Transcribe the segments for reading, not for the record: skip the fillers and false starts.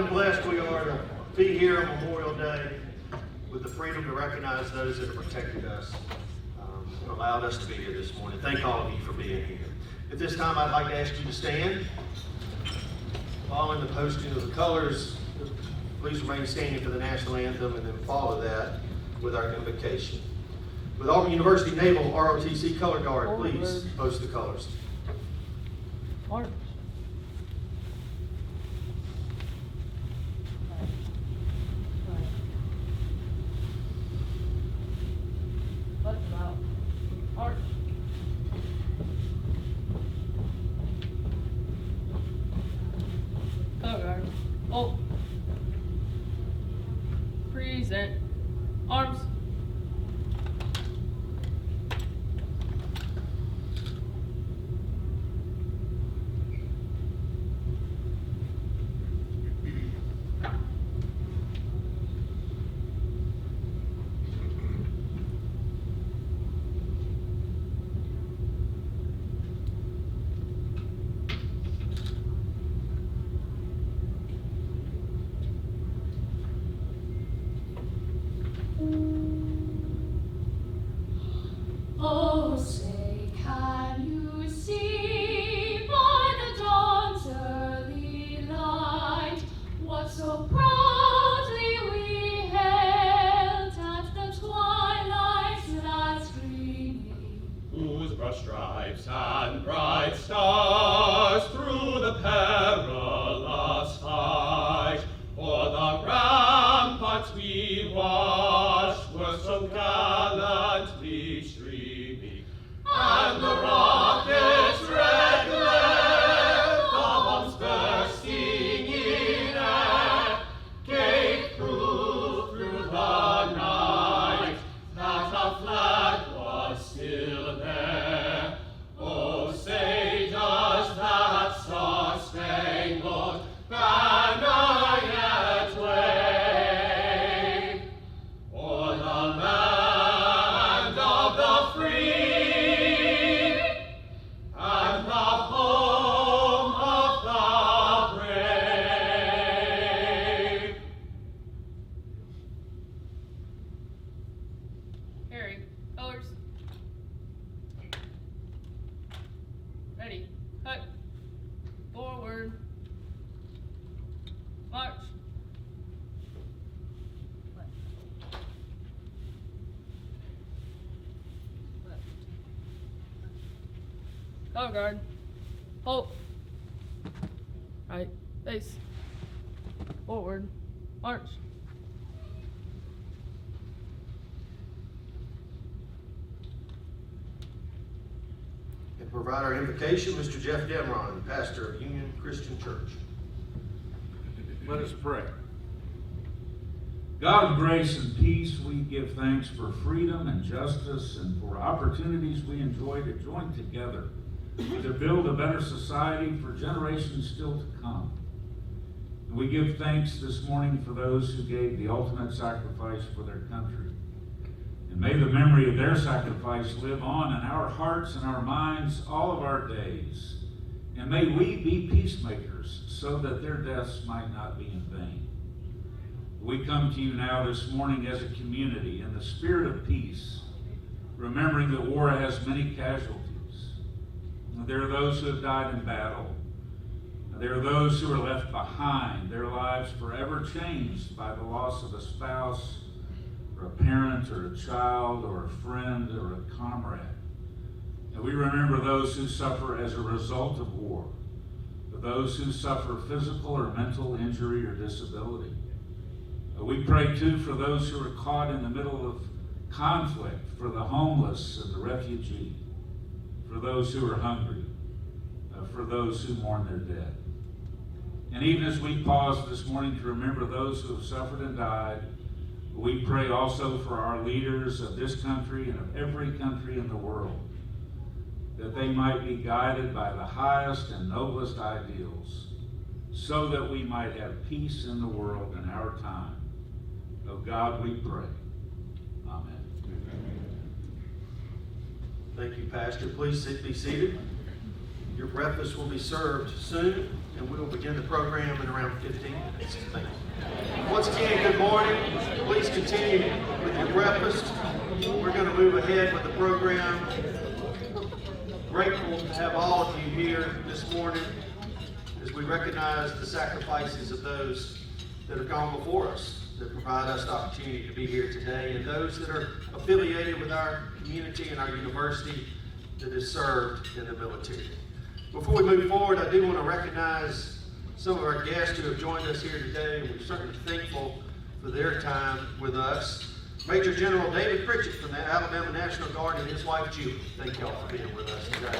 and blessed we are to be here on Memorial Day with the freedom to recognize those that have protected us and allowed us to be here this morning. Thank all of you for being here. At this time, I'd like to ask you to stand. Following the posting of the colors, please remain standing for the national anthem and then follow that with our invocation. With Auburn University Naval ROTC Color Guard, please post the colors. March. Left out. March. Color guard. Hold. Present. Arms. Oh, say, can you see by the dawn's early light what so proudly we hailed at the twilight's last gleaming? Whose broad stripes and bright stars through the perilous fight o'er the ramparts we watched were so gallantly streaming, and the rocket's red glare, the bombs bursting in air, gave proof through the night that our flag was still there. Oh, say does that star-spangled banner yet wave o'er the land of the free and the home of the brave? Harry. Colors. Ready. Cut. Forward. March. Left. Left. Color guard. Hold. Right. Face. Forward. March. And to provide our invocation, Mr. Jeff Demron, pastor of Union Christian Church. Let us pray. God of grace and peace, we give thanks for freedom and justice and for opportunities we enjoy to join together to build a better society for generations still to come. And we give thanks this morning for those who gave the ultimate sacrifice for their country. And may the memory of their sacrifice live on in our hearts and our minds all of our days. And may we be peacemakers so that their deaths might not be in vain. We come to you now this morning as a community in the spirit of peace, remembering that war has many casualties. There are those who have died in battle. There are those who are left behind, their lives forever changed by the loss of a spouse, or a parent, or a child, or a friend, or a comrade. And we remember those who suffer as a result of war, those who suffer physical or mental injury or disability. We pray too for those who are caught in the middle of conflict, for the homeless and the refugee, for those who are hungry, for those who mourn their dead. And even as we pause this morning to remember those who have suffered and died, we pray also for our leaders of this country and of every country in the world, that they might be guided by the highest and noblest ideals, so that we might have peace in the world in our time. O God, we pray. Amen. Thank you, Pastor. Please be seated. Your breakfast will be served soon, and we will begin the program in around 15 minutes. Thank you. Once again, good morning. Please continue with your breakfast. We're going to move ahead with the program. Grateful to have all of you here this morning as we recognize the sacrifices of those that have gone before us, that provide us the opportunity to be here today, and those that are affiliated with our community and our university that is served in the military. Before we move forward, I do want to recognize some of our guests who have joined us here today. We're certainly thankful for their time with us. Major General David Pritchett from the Alabama National Guard and his wife Julie. Thank y'all for being with us today.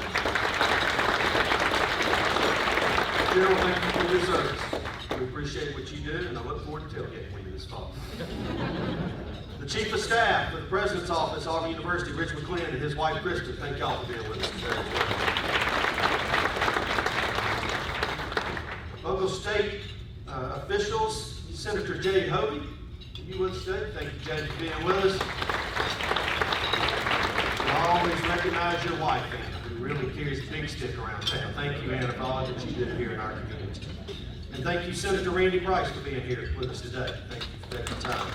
General, thank you for your service. We appreciate what you do, and I look forward to tailgating with you this fall. The Chief of Staff for the President's Office, Auburn University, Rich McClin, and his wife Kristen. Thank y'all for being with us today. Local state officials, Senator Jay Hovey, are you with us today? Thank you, Jay, for being with us. I always recognize your wife, Anna, who really carries a big stick around town. Thank you, Anna, for all that you do here in our community. And thank you, Senator Randy Price, for being here with us today. Thank you for taking time.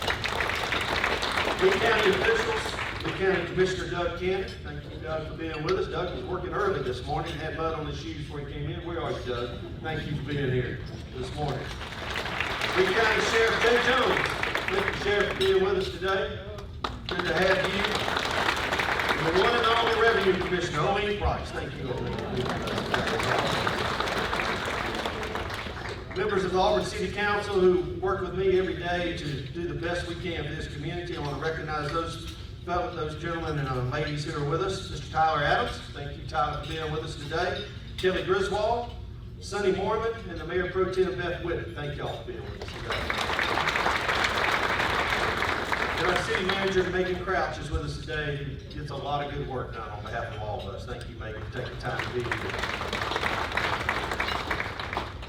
Lee County officials, Lee County Commissioner Doug Cannon, thank you, Doug, for being with us. Doug was working early this morning, had mud on his shoes before he came in. Where are you, Doug? Thank you for being here this morning. Lee County Sheriff Jay Jones, thank you, Sheriff, for being with us today. Good to have you. And the one and only Revenue Commissioner, Owen Price, thank you, Owen, for being with us today. Members of the Auburn City Council who work with me every day to do the best we can for this community. I want to recognize those gentlemen and ladies who are with us. Mr. Tyler Adams, thank you, Tyler, for being with us today. Kelly Griswold, Sonny Mormon, and the Mayor Pro Tem Beth Whitten. Thank y'all for being with us today. And our City Manager, Megan Crouch, is with us today, who gets a lot of good work done on behalf of all of us. Thank you, Megan, for taking time to be here.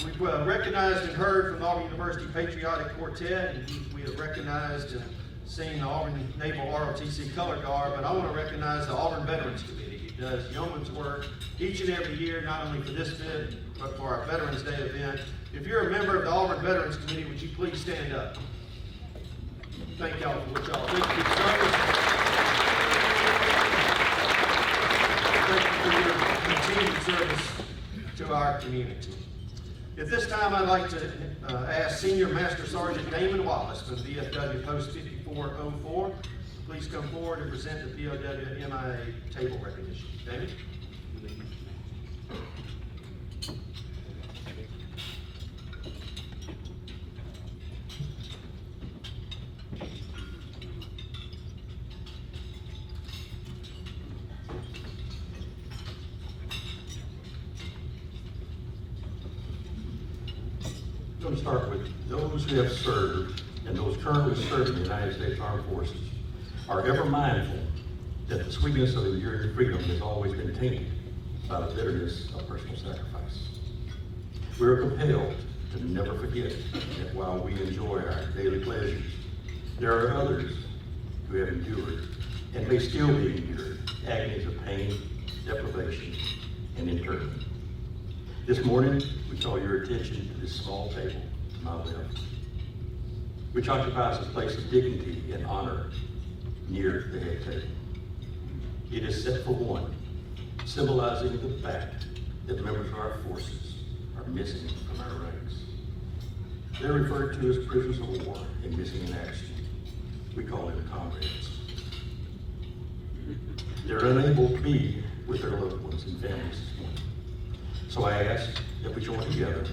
We've recognized and heard from the Auburn University Patriotic Quartet, and we have recognized and seen the Auburn Naval ROTC Color Guard, but I want to recognize the Auburn Veterans Committee, who does yeoman's work each and every year, not only for this event, but for our Veterans Day event. If you're a member of the Auburn Veterans Committee, would you please stand up? Thank y'all for what y'all do for your service. Thank you for your continued service to our community. At this time, I'd like to ask Senior Master Sergeant Damon Wallace from VFW Post 5404. Please come forward and present the POW MIA table recognition. Damon? I'm going to start with those who have served and those currently serving the United States Armed Forces are ever mindful that the sweetness of enduring freedom has always been tainted by the bitterness of personal sacrifice. We are compelled to never forget that while we enjoy our daily pleasures, there are others who have endured and may still be enduring agonies of pain, deprivation, and internment. This morning, we call your attention to this small table to my left, which occupies a place of dignity and honor near the head table. It is set for one, symbolizing the fact that members of our forces are missing from our ranks. They're referred to as prisoners of war and missing in action. We call them comrades. They're unable to be with their loved ones and families this morning. So I ask that we join together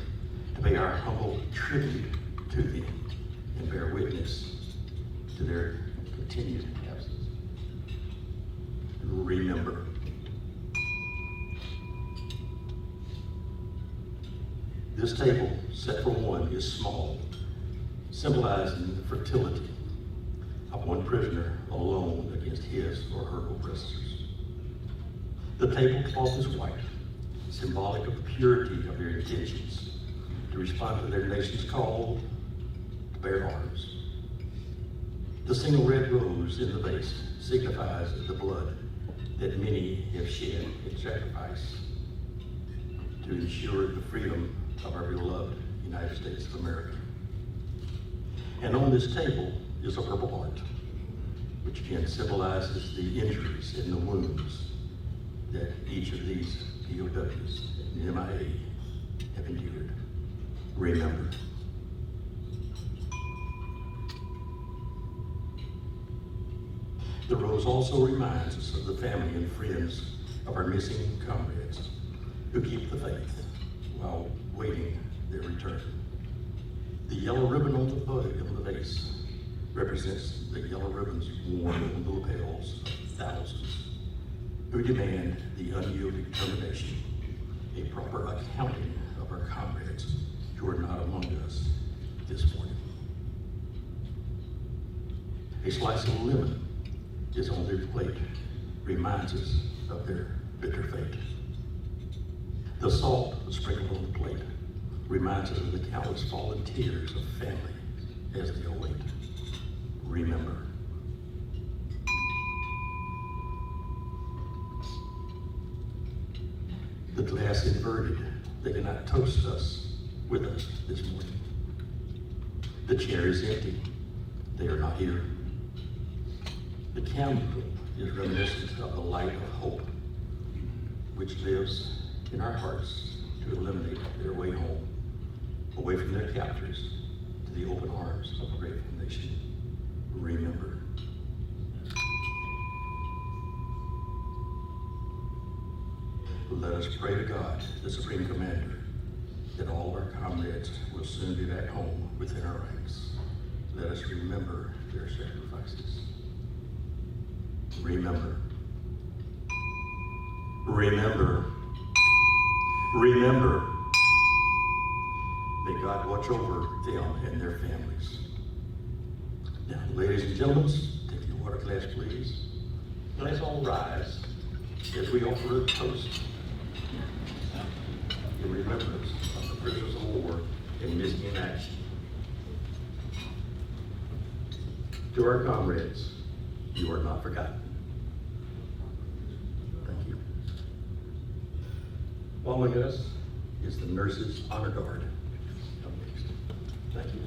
to pay our humble tribute to them and bear witness to their continued absence. Remember, this table set for one is small, symbolizing the fertility of one prisoner alone against his or her oppressors. The tablecloth is white, symbolic of the purity of their intentions to respond to their nation's call to bear arms. The single red rose in the vase signifies the blood that many have shed in sacrifice. to ensure the freedom of our beloved United States of America. And on this table is a Purple Heart, which again symbolizes the injuries and the wounds that each of these POWs and MIA have endured. Remember. The rose also reminds us of the family and friends of our missing comrades who keep the faith while waiting their return. The yellow ribbon on the vase represents the yellow ribbons worn on the lapels of thousands who demand the unyielding determination, a proper accounting of our comrades who are not among us this morning. A slice of lemon is on their plate, reminds us of their bitter fate. The salt sprinkled on the plate reminds us of the countless fallen tears of family as they await. Remember. The glass inverted, they cannot toast us with us this morning. The chair is empty, they are not here. The candle is reminiscent of the light of hope, which lives in our hearts to illuminate their way home, away from their captors, to the open arms of a grateful nation. Remember. Let us pray to God, the Supreme Commander, that all of our comrades will soon be back home within our ranks. Let us remember their sacrifices. Remember. Remember. Remember. May God watch over them and their families. Now, ladies and gentlemen, take your water glass, please. Let's all rise as we offer a toast in remembrance of the prisoners of war and missing in action. To our comrades, you are not forgotten. Thank you. Following us is the Nurses Honor Guard. Come next. Thank you.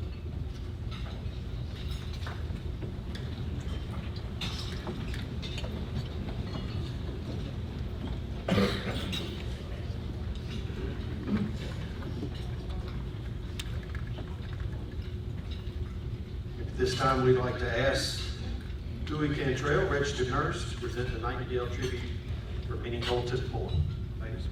At this time, we'd like to ask Dewey Cantrell, registered nurse, to present the Nightingale tribute for Minnie Holton Moore. Ladies.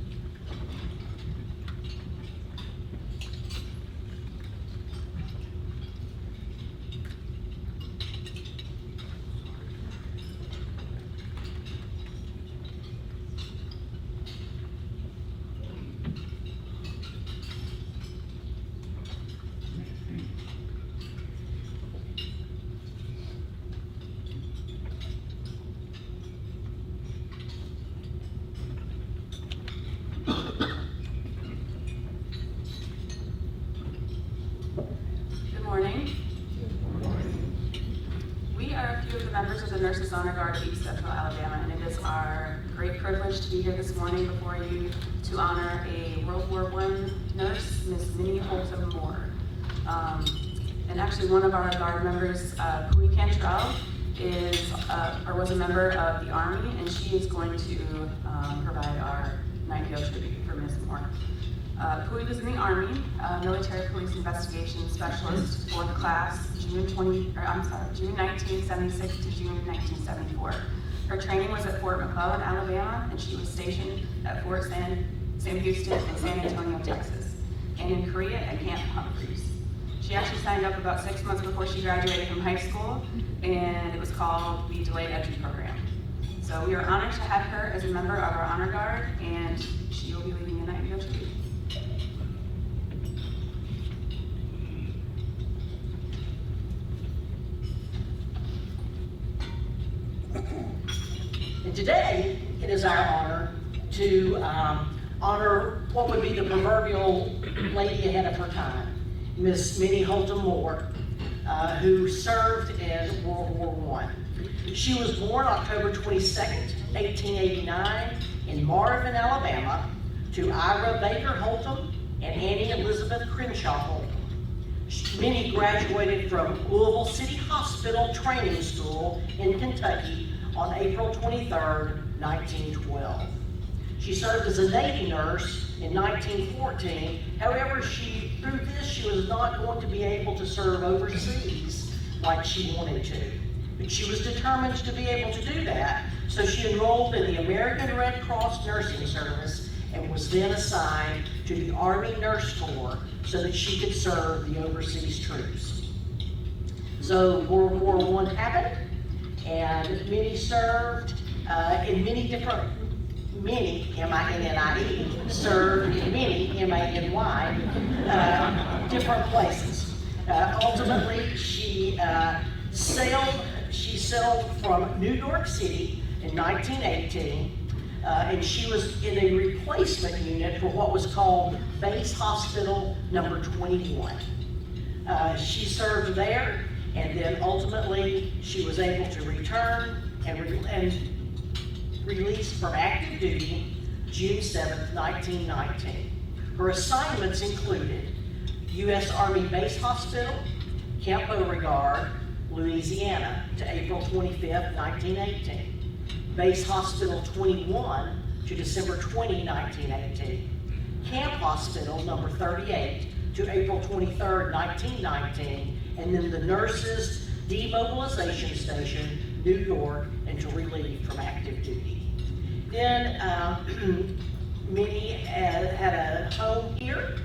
Good morning. We are a few of the members of the Nurses Honor Guard of East Central Alabama, and it is our great privilege to be here this morning before you to honor a World War I nurse, Miss Minnie Holton Moore. And actually one of our Guard members, Dewey Cantrell, was a member of the Army, and she is going to provide our Nightingale tribute for Miss Moore. Dewey was in the Army, military police investigation specialist, 4th class, June 1976 to June 1974. Her training was at Fort McClellan, Alabama, and she was stationed at Fort Sam Houston in San Antonio, Texas, and in Korea at Camp Humphreys. She actually signed up about 6 months before she graduated from high school, and it was called the Delayed Entry Program. So we are honored to have her as a member of our Honor Guard, and she will be leading the Nightingale tribute. And today, it is our honor to honor what would be the proverbial lady ahead of her time, Miss Minnie Holton Moore, who served in World War I. She was born October 22nd, 1889 in Marvin, Alabama, to Ira Baker Holtum and Annie Elizabeth Crenshaw Holtum. Minnie graduated from Louisville City Hospital Training School in Kentucky on April 23rd, 1912. She served as a Navy nurse in 1914. However, through this, she was not going to be able to serve overseas like she wanted to. But she was determined to be able to do that, so she enrolled in the American Red Cross Nursing Service and was then assigned to the Army Nurse Corps so that she could serve the overseas troops. So World War I happened, and Minnie served in many different, M-I-N-N-I-E, served in many, M-A-N-Y, different places. Ultimately, she sailed from New York City in 1918, and she was in a replacement unit for what was called Base Hospital Number 21. She served there, and then ultimately she was able to return and released from active duty June 7th, 1919. Her assignments included U.S. Army Base Hospital, Camp Beauregard, Louisiana, to April 25th, 1918. Base Hospital 21 to December 20, 1918. Camp Hospital number 38 to April 23rd, 1919. And then the Nurses Demobilization Station, New York, until relieved from active duty. Then Minnie had a home here.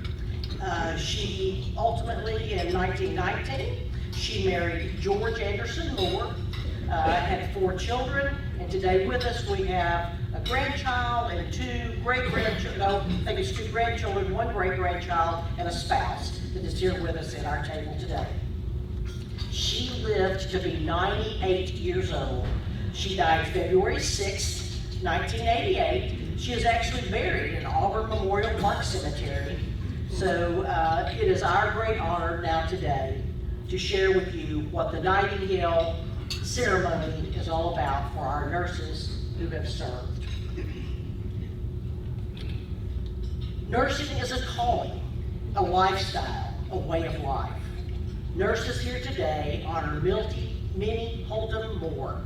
She ultimately, in 1919, she married George Anderson Moore, had 4 children, and today with us we have a grandchild and 2 great-grandchildren, no, I think it's 2 grandchildren, 1 great-grandchild, and a spouse that is here with us at our table today. She lived to be 98 years old. She died February 6, 1988. She is actually buried in Auburn Memorial Park Cemetery. So it is our great honor now today to share with you what the Nightingale ceremony is all about for our nurses who have served. Nursing is a calling, a lifestyle, a way of life. Nurses here today honor Minnie Holtum Moore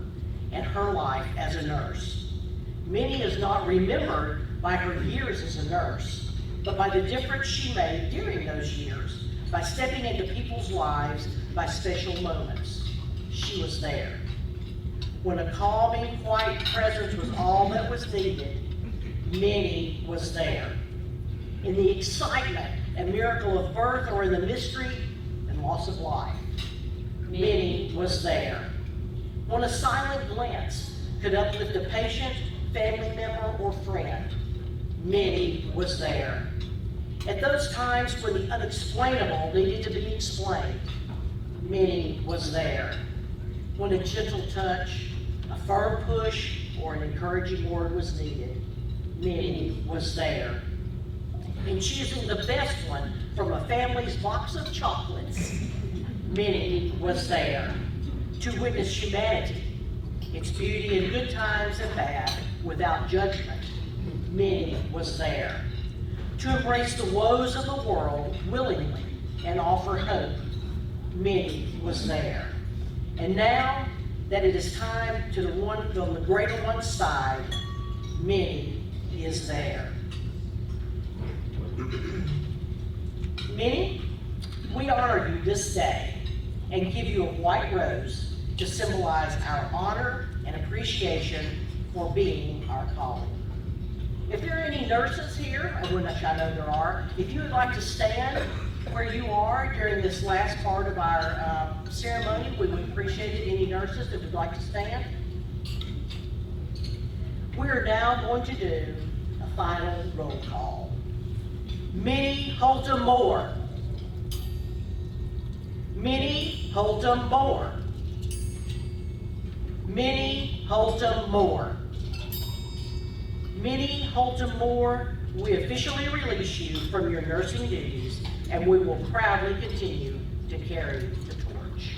and her life as a nurse. Minnie is not remembered by her years as a nurse, but by the difference she made during those years, by stepping into people's lives by special moments. She was there. When a calming, quiet presence was all that was needed, Minnie was there. In the excitement and miracle of birth or in the mystery and loss of life, Minnie was there. When a silent glance could uplift a patient, family member, or friend, Minnie was there. At those times when the unexplainable needed to be explained, Minnie was there. When a gentle touch, a firm push, or an encouraging word was needed, Minnie was there. In choosing the best one from a family's box of chocolates, Minnie was there. To witness humanity, its beauty in good times and bad, without judgment, Minnie was there. To embrace the woes of the world willingly and offer hope, Minnie was there. And now that it is time to the one on the greater one's side, Minnie is there. Minnie, we honor you this day and give you a white rose to symbolize our honor and appreciation for being our calling. If there are any nurses here, which I know there are, if you would like to stand where you are during this last part of our ceremony, we would appreciate it. Any nurses that would like to stand? We are now going to do a final roll call. Minnie Holtum Moore. Minnie Holtum Moore. Minnie Holtum Moore. Minnie Holtum Moore, we officially release you from your nursing duties, and we will proudly continue to carry the torch.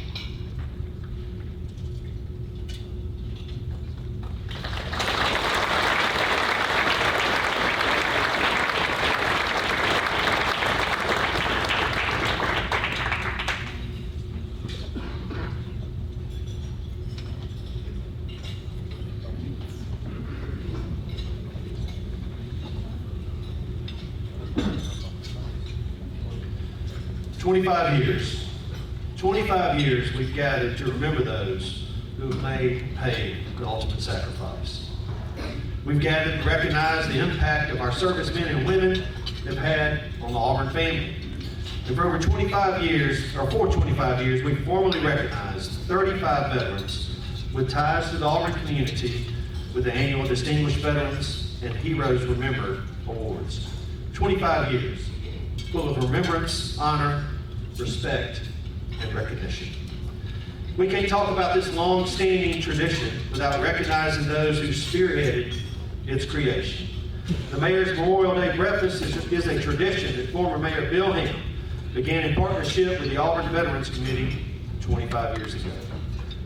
25 years. 25 years we've gathered to remember those who have paid the ultimate sacrifice. We've gathered to recognize the impact of our servicemen and women have had on the Auburn family. And for over 25 years, we've formally recognized 35 veterans with ties to the Auburn community with the annual Distinguished Veterans and Heroes Remembered Awards. 25 years, full of remembrance, honor, respect, and recognition. We can't talk about this long-standing tradition without recognizing those who spearheaded its creation. The Mayor's Memorial Day breakfast is a tradition that former Mayor Bill Ham began in partnership with the Auburn Veterans Committee 25 years ago.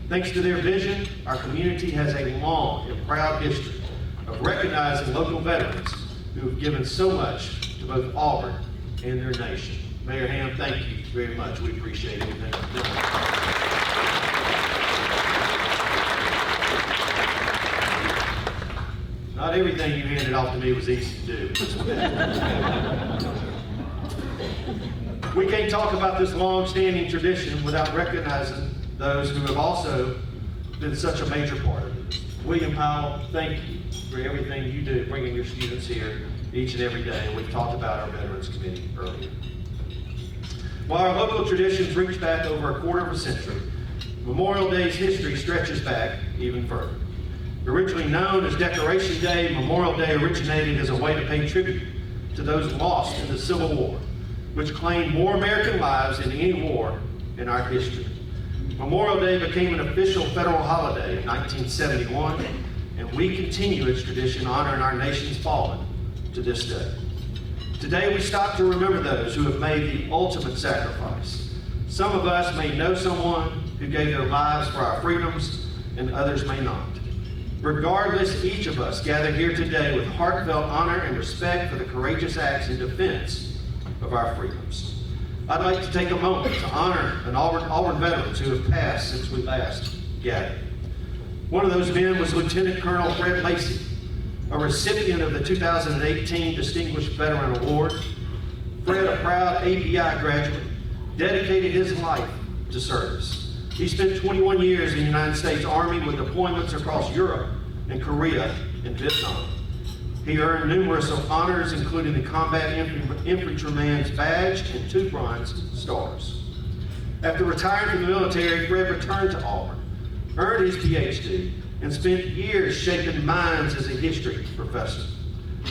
Thanks to their vision, our community has a long and proud history of recognizing local veterans who have given so much to both Auburn and their nation. Mayor Ham, thank you very much. We appreciate everything you've done. Not everything you handed off to me was easy to do. We can't talk about this long-standing tradition without recognizing those who have also been such a major part of it. William Powell, thank you for everything you do, bringing your students here each and every day. And we've talked about our Veterans Committee earlier. While our local traditions reach back over a quarter of a century, Memorial Day's history stretches back even further. Originally known as Decoration Day, Memorial Day originated as a way to pay tribute to those lost in the Civil War, which claimed more American lives than any war in our history. Memorial Day became an official federal holiday in 1971, and we continue its tradition honoring our nation's fallen to this day. Today we stop to remember those who have made the ultimate sacrifice. Some of us may know someone who gave their lives for our freedoms, and others may not. Regardless, each of us gather here today with heartfelt honor and respect for the courageous acts in defense of our freedoms. I'd like to take a moment to honor an Auburn veterans who have passed since we last gathered. One of those men was Lieutenant Colonel Fred Lacey, a recipient of the 2018 Distinguished Veteran Award. Fred, a proud API graduate, dedicated his life to service. He spent 21 years in the United States Army with deployments across Europe and Korea and Vietnam. He earned numerous honors, including the Combat Infantryman's Badge and 2 Bronze Stars. After retiring from the military, Fred returned to Auburn, earned his PhD, and spent years shaping minds as a history professor.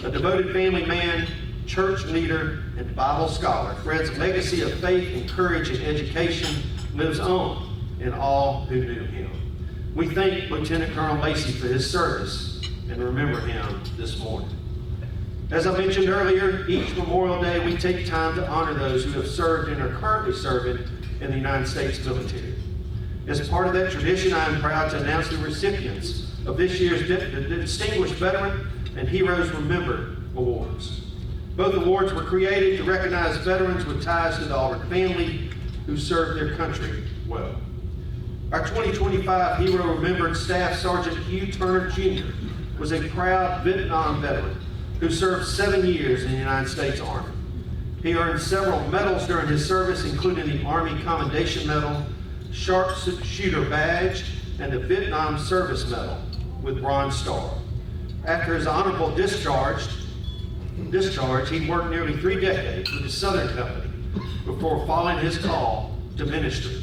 A devoted family man, church leader, and Bible scholar, Fred's legacy of faith and courage in education lives on in all who knew him. We thank Lieutenant Colonel Lacey for his service and remember him this morning. As I mentioned earlier, each Memorial Day we take time to honor those who have served and are currently serving in the United States military. As part of that tradition, I am proud to announce the recipients of this year's Distinguished Veteran and Heroes Remembered Awards. Both awards were created to recognize veterans with ties to the Auburn family who served their country well. Our 2025 Hero Remembered Staff Sergeant Hugh Turner Jr. was a proud Vietnam veteran who served 7 years in the United States Army. He earned several medals during his service, including the Army Commendation Medal, Sharpshooter Badge, and the Vietnam Service Medal with Bronze Star. After his honorable discharge, he worked nearly 3 decades with the Southern Company before following his call to ministry.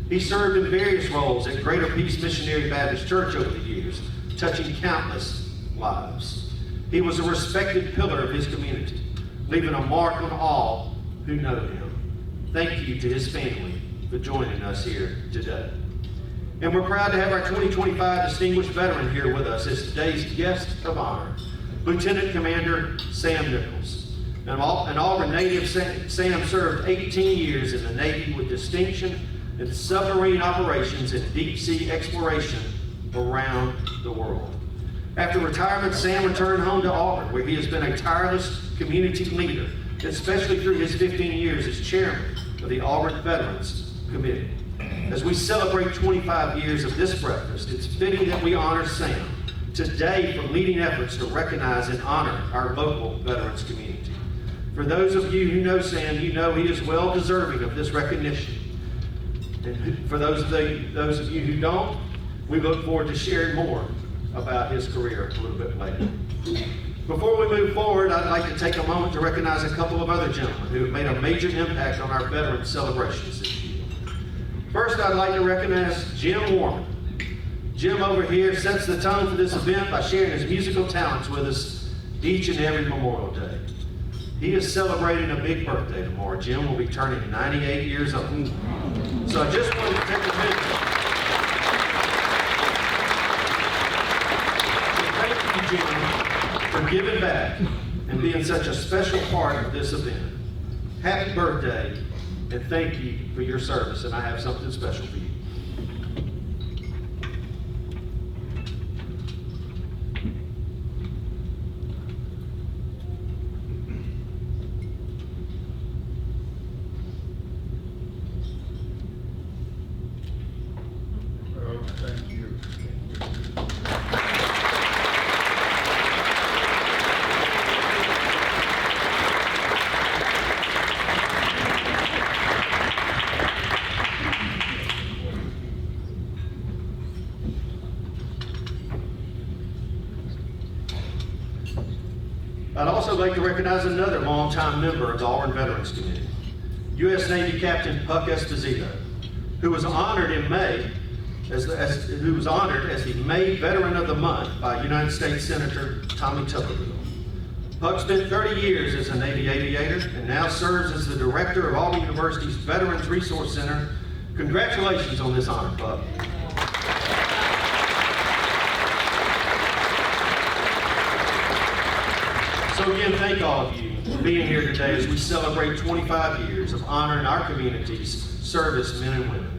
He served in various roles at Greater Peace Missionary Baptist Church over the years, touching countless lives. He was a respected pillar of his community, leaving a mark on all who know him. Thank you to his family for joining us here today. And we're proud to have our 2025 Distinguished Veteran here with us as today's guest of honor, Lieutenant Commander Sam Nichols. An Auburn native, Sam served 18 years in the Navy with distinction in submarine operations and deep sea exploration around the world. After retirement, Sam returned home to Auburn, where he has been a tireless community leader, especially through his 15 years as chairman of the Auburn Veterans Committee. As we celebrate 25 years of this breakfast, it's fitting that we honor Sam today for leading efforts to recognize and honor our local veterans community. For those of you who know Sam, you know he is well deserving of this recognition. And for those of you who don't, we look forward to sharing more about his career a little bit later. Before we move forward, I'd like to take a moment to recognize a couple of other gentlemen who have made a major impact on our veterans celebrations this year. First, I'd like to recognize Jim Warman. Jim over here sets the tone for this event by sharing his musical talents with us each and every Memorial Day. He is celebrating a big birthday tomorrow. Jim will be turning 98 years old. So I just wanted to take a minute to thank you, Jim, for giving back and being such a special part of this event. Happy birthday, and thank you for your service, and I have something special for you. Thank you. I'd also like to recognize another longtime member of the Auburn Veterans Committee, U.S. Navy Captain Puck Esposito, who was honored in May as the May Veteran of the Month by United States Senator Tommy Tuberville. Puck spent 30 years as a Navy aviator and now serves as the director of Auburn University's Veterans Resource Center. Congratulations on this honor, Puck. So again, thank all of you for being here today as we celebrate 25 years of honoring our community's service men and women.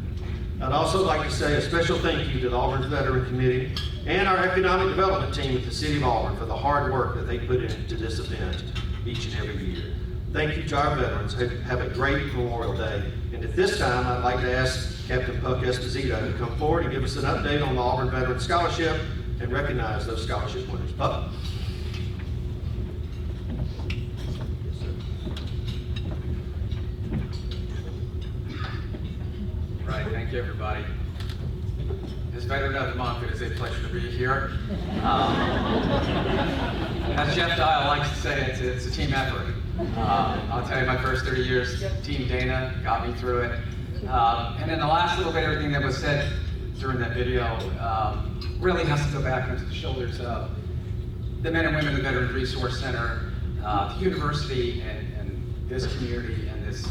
I'd also like to say a special thank you to the Auburn Veteran Committee and our economic development team at the City of Auburn for the hard work that they put into this event each and every year. Thank you to our veterans. Have a great Memorial Day. And at this time, I'd like to ask Captain Puck Esposito to come forward and give us an update on the Auburn Veteran Scholarship and recognize those scholarship winners. Puck. Right, thank you, everybody. As Veteran of the Month, it is a pleasure to be here. As Jeff Dial likes to say, it's a team effort. I'll tell you, my first 30 years, Team Dana got me through it. And then the last little bit, everything that was said during that video really has to go back into the shoulders of the men and women of the Veterans Resource Center, the university, and this community, and this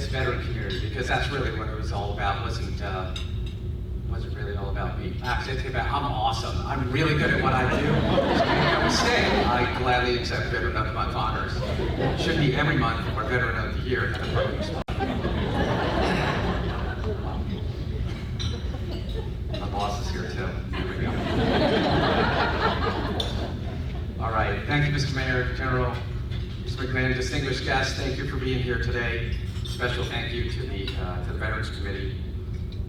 veteran community, because that's really what it was all about. Wasn't really all about me. Actually, it's about I'm awesome. I'm really good at what I do. Just make no mistake. I gladly accept Veteran of the Month honors. It should be every month or Veteran of the Year. My boss is here too. Here we go. All right. Thank you, Mr. Mayor, General, Mr. McMahon, distinguished guests. Thank you for being here today. Special thank you to the Veterans Committee.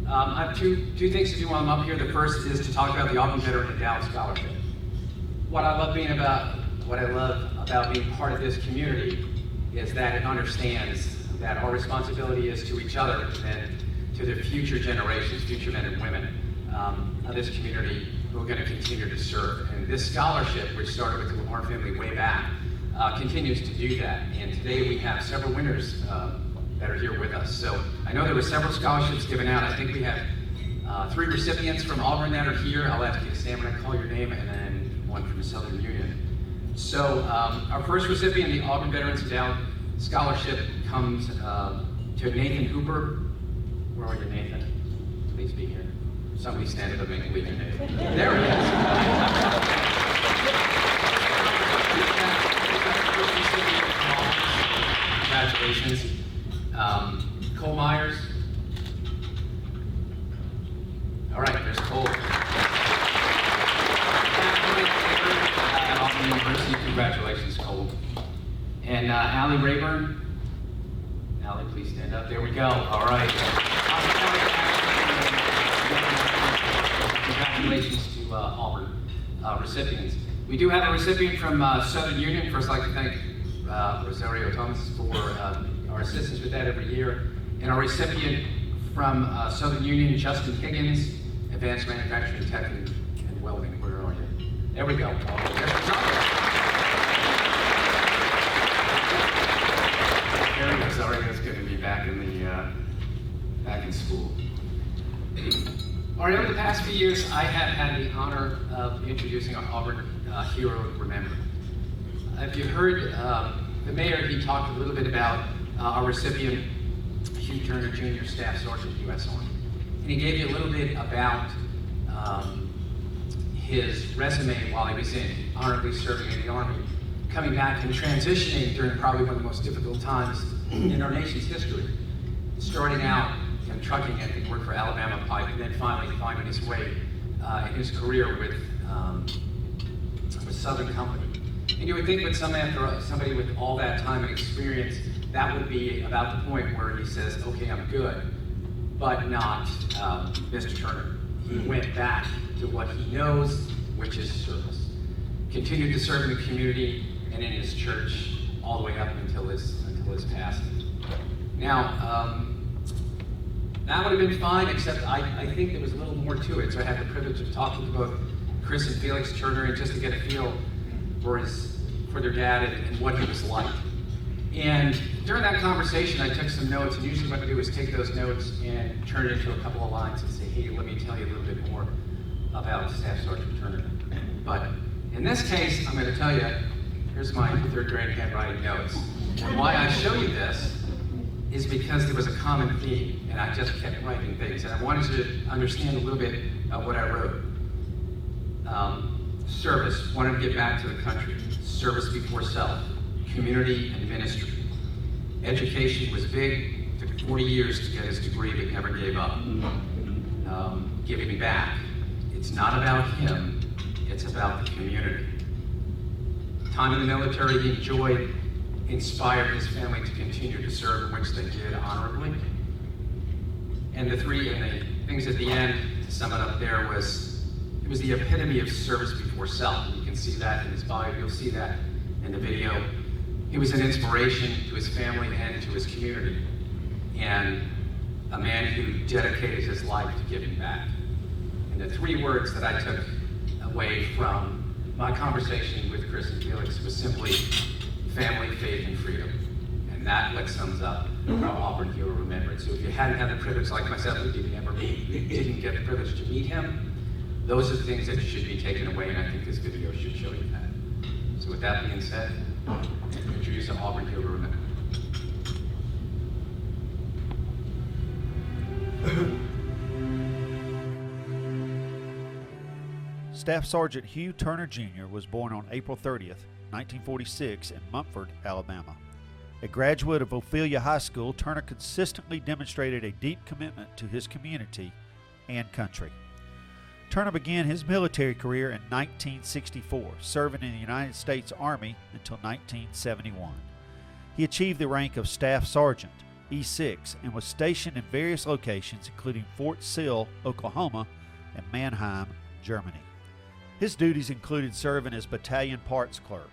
I have two things to do while I'm up here. The first is to talk about the Auburn Veteran Endowed Scholarship. What I love about being part of this community is that it understands that our responsibility is to each other and to the future generations, future men and women of this community who are going to continue to serve. And this scholarship, which started with the Lamar family way back, continues to do that. And today we have several winners that are here with us. So I know there were several scholarships given out. I think we have 3 recipients from Auburn that are here. I'll ask you to stand when I call your name, and then one from the Southern Union. So our first recipient, the Auburn Veterans Endowed Scholarship, comes to Nathan Hooper. Where are you, Nathan? Please be here. Somebody stand up and make believe your name. There he is. Congratulations. Cole Myers. All right, there's Cole. Auburn University, congratulations, Cole. And Allie Rayburn. Allie, please stand up. There we go. All right. Congratulations to Auburn recipients. We do have a recipient from Southern Union. First, I'd like to thank Rosario Thomas for our assistance with that every year. And our recipient from Southern Union, Justin Higgins, Advanced Manufacturing Tech and Welding. Where are you? There we go. Rosario's going to be back in school. All right, over the past few years, I have had the honor of introducing our Auburn Hero Remember. If you heard the mayor, he talked a little bit about our recipient, Hugh Turner Jr., Staff Sergeant, U.S. Army. And he gave you a little bit about his resume while he was honorably serving in the Army, coming back and transitioning during probably one of the most difficult times in our nation's history. Starting out in trucking, I think, worked for Alabama Pipe, and then finally finding his way in his career with Southern Company. And you would think with somebody with all that time and experience, that would be about the point where he says, okay, I'm good, but not Mr. Turner. He went back to what he knows, which is service. Continued to serve in the community and in his church all the way up until his passing. Now, that would have been fine, except I think there was a little more to it. So I had the privilege of talking to both Chris and Felix Turner, and just to get a feel for their dad and what he was like. And during that conversation, I took some notes, and usually what I do is take those notes and turn it into a couple of lines and say, hey, let me tell you a little bit more about Staff Sergeant Turner. But in this case, I'm going to tell you, here's my third grade handwriting notes. And why I show you this is because there was a common theme, and I just kept writing things. And I wanted you to understand a little bit of what I wrote. Service, wanted to get back to the country. Service before self. Community and ministry. Education was big. Took 40 years to get his degree, but never gave up. Giving back. It's not about him, it's about the community. Time in the military he enjoyed, inspired his family to continue to serve, in which they did honorably. And the things at the end, to sum it up there, it was the epitome of service before self. And you can see that in his bio, you'll see that in the video. He was an inspiration to his family and to his community, and a man who dedicated his life to giving back. And the three words that I took away from my conversation with Chris and Felix was simply family, faith, and freedom. And that what sums up our Auburn Hero Remembrance. So if you hadn't had the privilege, like myself, who didn't get the privilege to meet him, those are the things that should be taken away, and I think this video should show you that. So with that being said, I'll introduce our Auburn Hero Remembrance. Staff Sergeant Hugh Turner Jr. was born on April 30th, 1946 in Mumford, Alabama. A graduate of Ophelia High School, Turner consistently demonstrated a deep commitment to his community and country. Turner began his military career in 1964, serving in the United States Army until 1971. He achieved the rank of Staff Sergeant, E6, and was stationed in various locations including Fort Sill, Oklahoma, and Mannheim, Germany. His duties included serving as battalion parts clerk,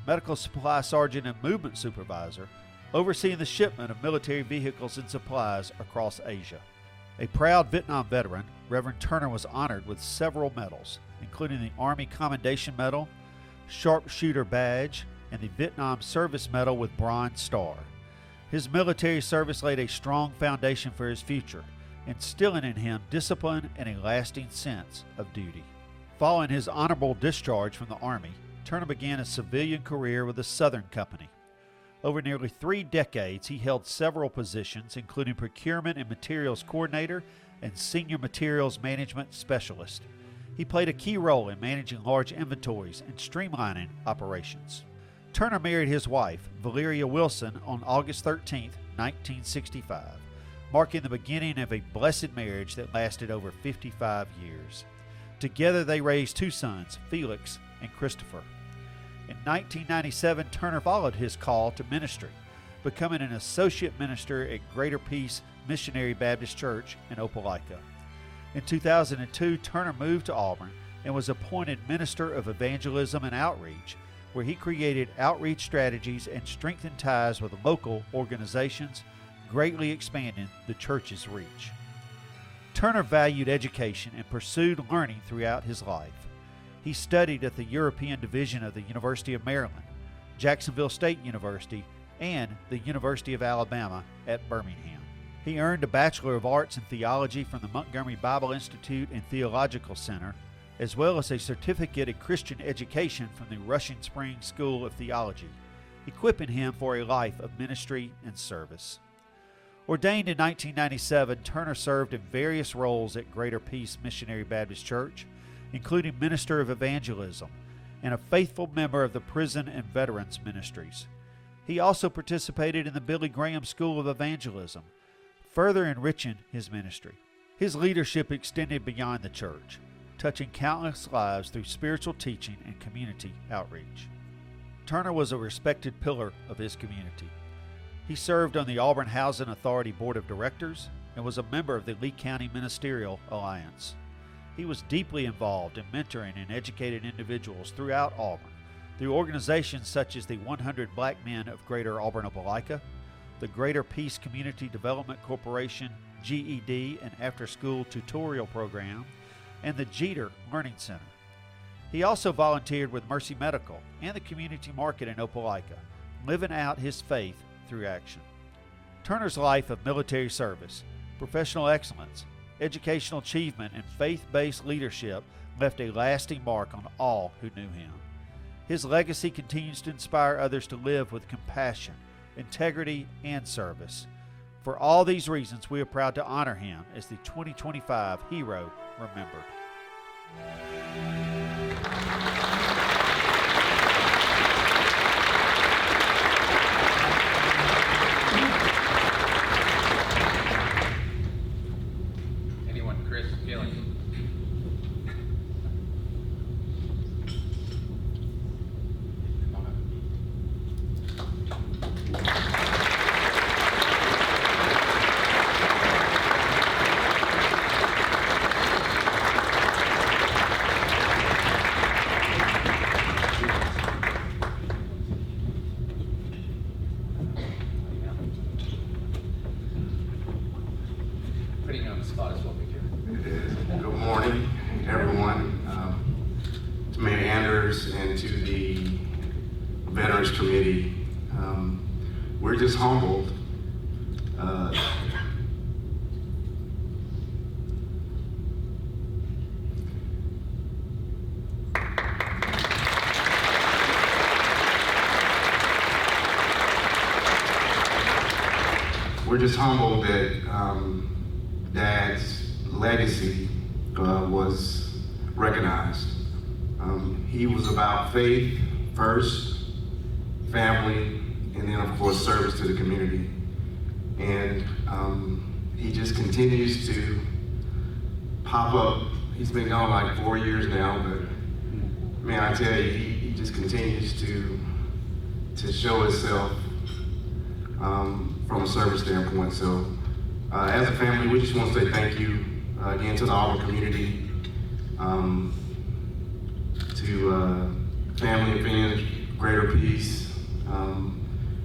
medical supply sergeant and movement supervisor, overseeing the shipment of military vehicles and supplies across Asia. A proud Vietnam veteran, Reverend Turner was honored with several medals, including the Army Commendation Medal, Sharpshooter Badge, and the Vietnam Service Medal with Bronze Star. His military service laid a strong foundation for his future, instilling in him discipline and a lasting sense of duty. Following his honorable discharge from the Army, Turner began a civilian career with the Southern Company. Over nearly 3 decades, he held several positions, including Procurement and Materials Coordinator and Senior Materials Management Specialist. He played a key role in managing large inventories and streamlining operations. Turner married his wife, Valeria Wilson, on August 13, 1965, marking the beginning of a blessed marriage that lasted over 55 years. Together they raised 2 sons, Felix and Christopher. In 1997, Turner followed his call to ministry, becoming an associate minister at Greater Peace Missionary Baptist Church in Opelika. In 2002, Turner moved to Auburn and was appointed Minister of Evangelism and Outreach, where he created outreach strategies and strengthened ties with local organizations, greatly expanding the church's reach. Turner valued education and pursued learning throughout his life. He studied at the European Division of the University of Maryland, Jacksonville State University, and the University of Alabama at Birmingham. He earned a Bachelor of Arts in Theology from the Montgomery Bible Institute and Theological Center, as well as a certificate in Christian education from the Rushing Springs School of Theology, equipping him for a life of ministry and service. Ordained in 1997, Turner served in various roles at Greater Peace Missionary Baptist Church, including Minister of Evangelism and a faithful member of the Prison and Veterans Ministries. He also participated in the Billy Graham School of Evangelism, further enriching his ministry. His leadership extended beyond the church, touching countless lives through spiritual teaching and community outreach. Turner was a respected pillar of his community. He served on the Auburn Housing Authority Board of Directors and was a member of the Lee County Ministerial Alliance. He was deeply involved in mentoring and educating individuals throughout Auburn through organizations such as the 100 Black Men of Greater Auburn-Opelika, the Greater Peace Community Development Corporation GED and After-School Tutorial Program, and the Jeter Learning Center. He also volunteered with Mercy Medical and the Community Market in Opelika, living out his faith through action. Turner's life of military service, professional excellence, educational achievement, and faith-based leadership left a lasting mark on all who knew him. His legacy continues to inspire others to live with compassion, integrity, and service. For all these reasons, we are proud to honor him as the 2025 Hero Remembered. Anyone? Chris, Gillen? Come on up. Putting you on the spot is what we do. Good morning, everyone. To Mayor Anders and to the Veterans Committee, we're just humbled. We're just humbled that Dad's legacy was recognized. He was about faith first, family, and then of course service to the community. And he just continues to pop up. He's been gone like 4 years now, but man, I tell you, he just continues to show himself from a service standpoint. So as a family, we just want to say thank you again to the Auburn community, to family and friends, Greater Peace,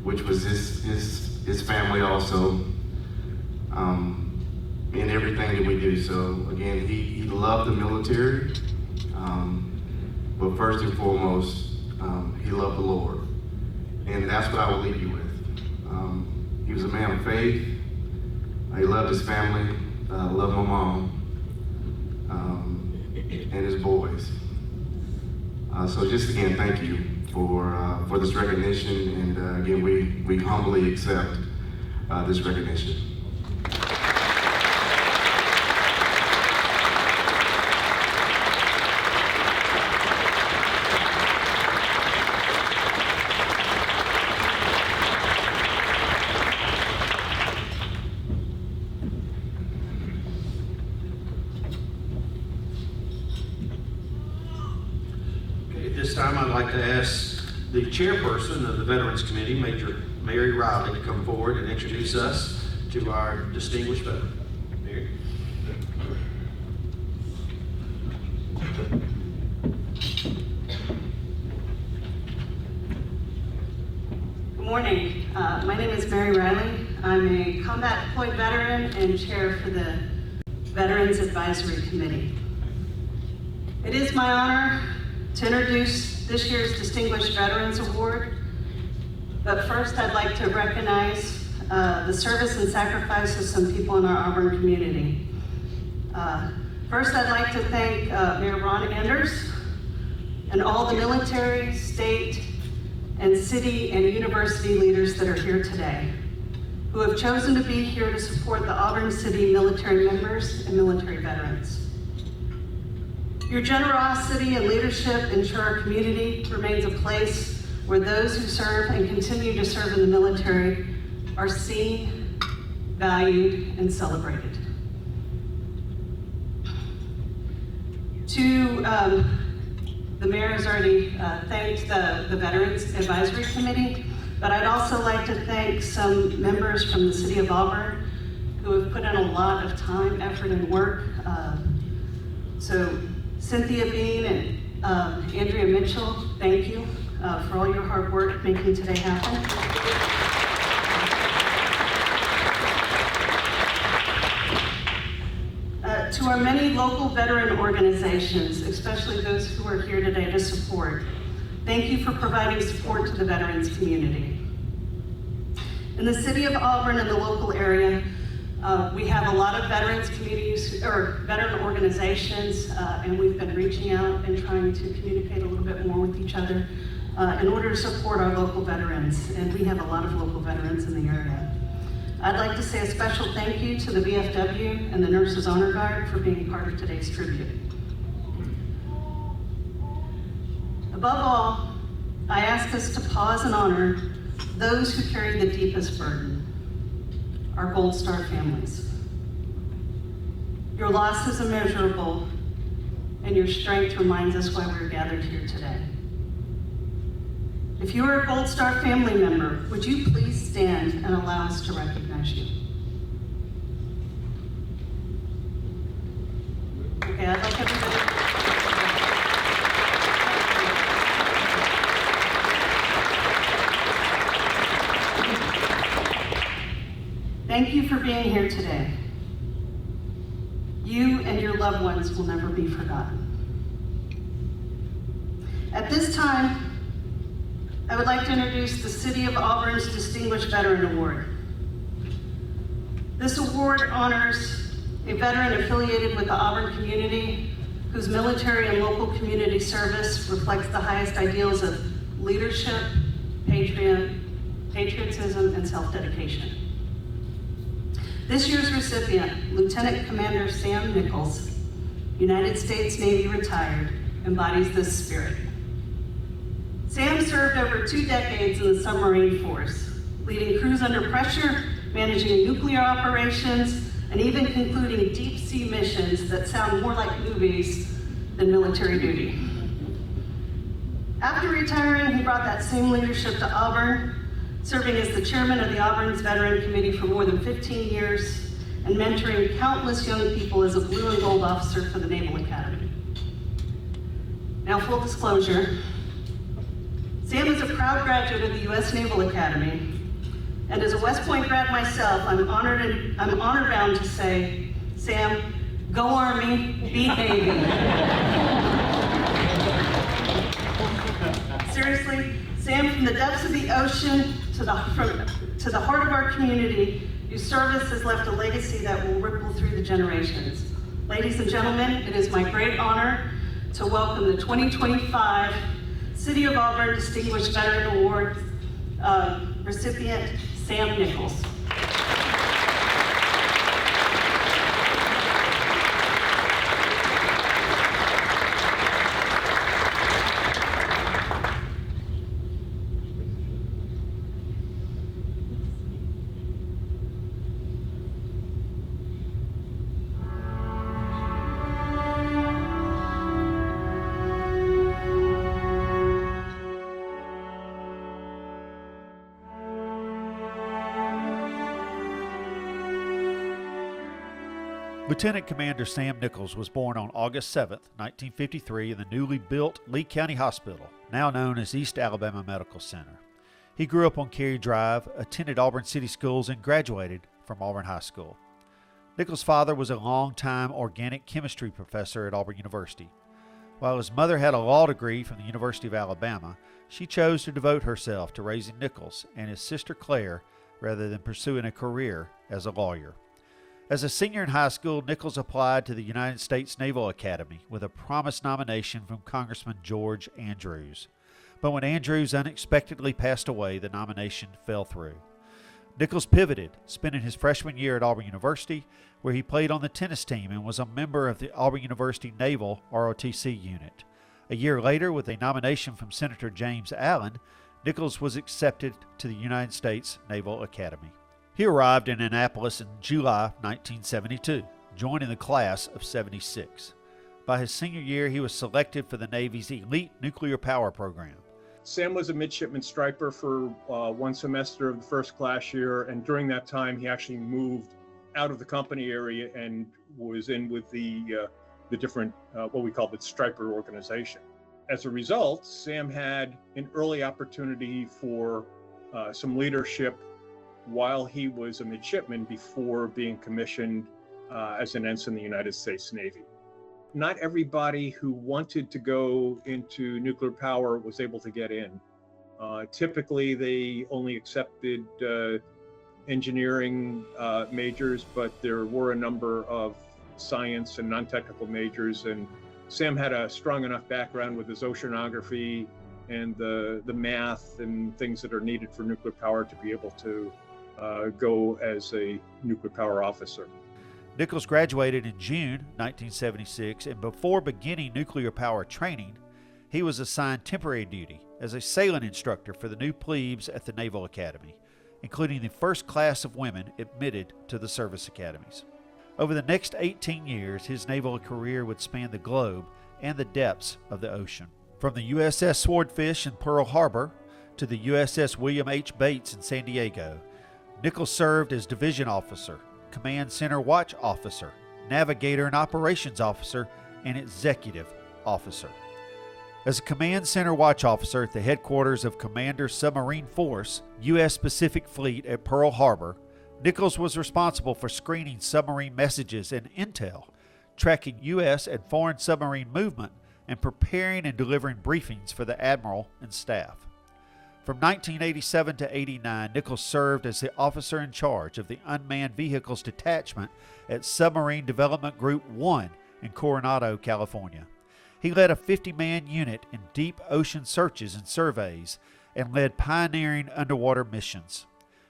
which was his family also, in everything that we do. So again, he loved the military, but first and foremost, he loved the Lord. And that's what I will leave you with. He was a man of faith. He loved his family, loved my mom, and his boys. So just again, thank you for this recognition, and again, we humbly accept this recognition. At this time, I'd like to ask the chairperson of the Veterans Committee, Major Mary Riley, to come forward and introduce us to our distinguished veteran. Mary. Morning. My name is Mary Riley. I'm a combat deployed veteran and chair for the Veterans Advisory Committee. It is my honor to introduce this year's Distinguished Veterans Award. But first, I'd like to recognize the service and sacrifice of some people in our Auburn community. First, I'd like to thank Mayor Ron Anders and all the military, state, and city and university leaders that are here today, who have chosen to be here to support the Auburn City military members and military veterans. Your generosity and leadership ensure our community remains a place where those who serve and continue to serve in the military are seen, valued, and celebrated. The mayor has already thanked the Veterans Advisory Committee, but I'd also like to thank some members from the city of Auburn who have put in a lot of time, effort, and work. So Cynthia Bean and Andrea Mitchell, thank you for all your hard work making today happen. To our many local veteran organizations, especially those who are here today to support, thank you for providing support to the veterans community. In the city of Auburn and the local area, we have a lot of veterans communities or veteran organizations, and we've been reaching out and trying to communicate a little bit more with each other in order to support our local veterans, and we have a lot of local veterans in the area. I'd like to say a special thank you to the VFW and the Nurses Honor Guard for being part of today's tribute. Above all, I ask us to pause and honor those who carry the deepest burden, our Gold Star families. Your loss is immeasurable, and your strength reminds us why we're gathered here today. If you are a Gold Star family member, would you please stand and allow us to recognize you? Okay, I'd like everybody. Thank you for being here today. You and your loved ones will never be forgotten. At this time, I would like to introduce the City of Auburn's Distinguished Veteran Award. This award honors a veteran affiliated with the Auburn community whose military and local community service reflects the highest ideals of leadership, patriotism, and self-dedication. This year's recipient, Lieutenant Commander Sam Nichols, United States Navy retired, embodies this spirit. Sam served over 2 decades in the submarine force, leading crews under pressure, managing nuclear operations, and even concluding deep sea missions that sound more like movies than military duty. After retiring, he brought that same leadership to Auburn, serving as the chairman of the Auburn's Veteran Committee for more than 15 years and mentoring countless young people as a blue and gold officer for the Naval Academy. Now, full disclosure, Sam is a proud graduate of the U.S. Naval Academy, and as a West Point grad myself, I'm honored bound to say, Sam, go Army, be Navy. Seriously, Sam, from the depths of the ocean to the heart of our community, your service has left a legacy that will ripple through the generations. Ladies and gentlemen, it is my great honor to welcome the 2025 City of Auburn Distinguished Veteran Award recipient, Sam Nichols. Lieutenant Commander Sam Nichols was born on August 7, 1953 in the newly built Lee County Hospital, now known as East Alabama Medical Center. He grew up on Cary Drive, attended Auburn City Schools, and graduated from Auburn High School. Nichols' father was a longtime organic chemistry professor at Auburn University. While his mother had a law degree from the University of Alabama, she chose to devote herself to raising Nichols and his sister Claire rather than pursuing a career as a lawyer. As a senior in high school, Nichols applied to the United States Naval Academy with a promised nomination from Congressman George Andrews. But when Andrews unexpectedly passed away, the nomination fell through. Nichols pivoted, spending his freshman year at Auburn University, where he played on the tennis team and was a member of the Auburn University Naval ROTC unit. A year later, with a nomination from Senator James Allen, Nichols was accepted to the United States Naval Academy. He arrived in Annapolis in July 1972, joining the class of 76. By his senior year, he was selected for the Navy's elite nuclear power program. Sam was a midshipman striper for one semester of the first class year, and during that time he actually moved out of the company area and was in with the different, what we call the striper organization. As a result, Sam had an early opportunity for some leadership while he was a midshipman before being commissioned as an ensign in the United States Navy. Not everybody who wanted to go into nuclear power was able to get in. Typically, they only accepted engineering majors, but there were a number of science and non-technical majors, and Sam had a strong enough background with his oceanography and the math and things that are needed for nuclear power to be able to go as a nuclear power officer. Nichols graduated in June 1976, and before beginning nuclear power training, he was assigned temporary duty as a sailing instructor for the new plebes at the Naval Academy, including the first class of women admitted to the service academies. Over the next 18 years, his naval career would span the globe and the depths of the ocean. From the USS Swordfish in Pearl Harbor to the USS William H. Bates in San Diego, Nichols served as division officer, Command Center Watch Officer, Navigator and Operations Officer, and Executive Officer. As a Command Center Watch Officer at the headquarters of Commander Submarine Force, U.S. Pacific Fleet at Pearl Harbor, Nichols was responsible for screening submarine messages and intel, tracking U.S. and foreign submarine movement, and preparing and delivering briefings for the Admiral and staff. From 1987 to 89, Nichols served as the officer in charge of the Unmanned Vehicles Detachment at Submarine Development Group 1 in Coronado, California. He led a 50-man unit in deep ocean searches and surveys and led pioneering underwater missions.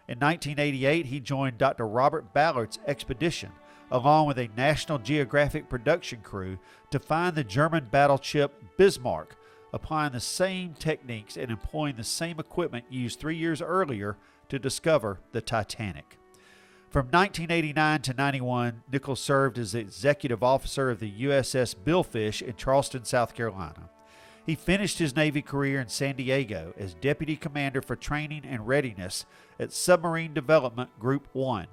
In 1988, he joined Dr. Robert Ballard's expedition, along with a National Geographic production crew, to find the German battleship Bismarck, applying the same techniques and employing the same equipment used 3 years earlier to discover the Titanic. From 1989 to 91, Nichols served as the executive officer of the USS Billfish in Charleston, South Carolina. He finished his Navy career in San Diego as Deputy Commander for Training and Readiness at Submarine Development Group 1,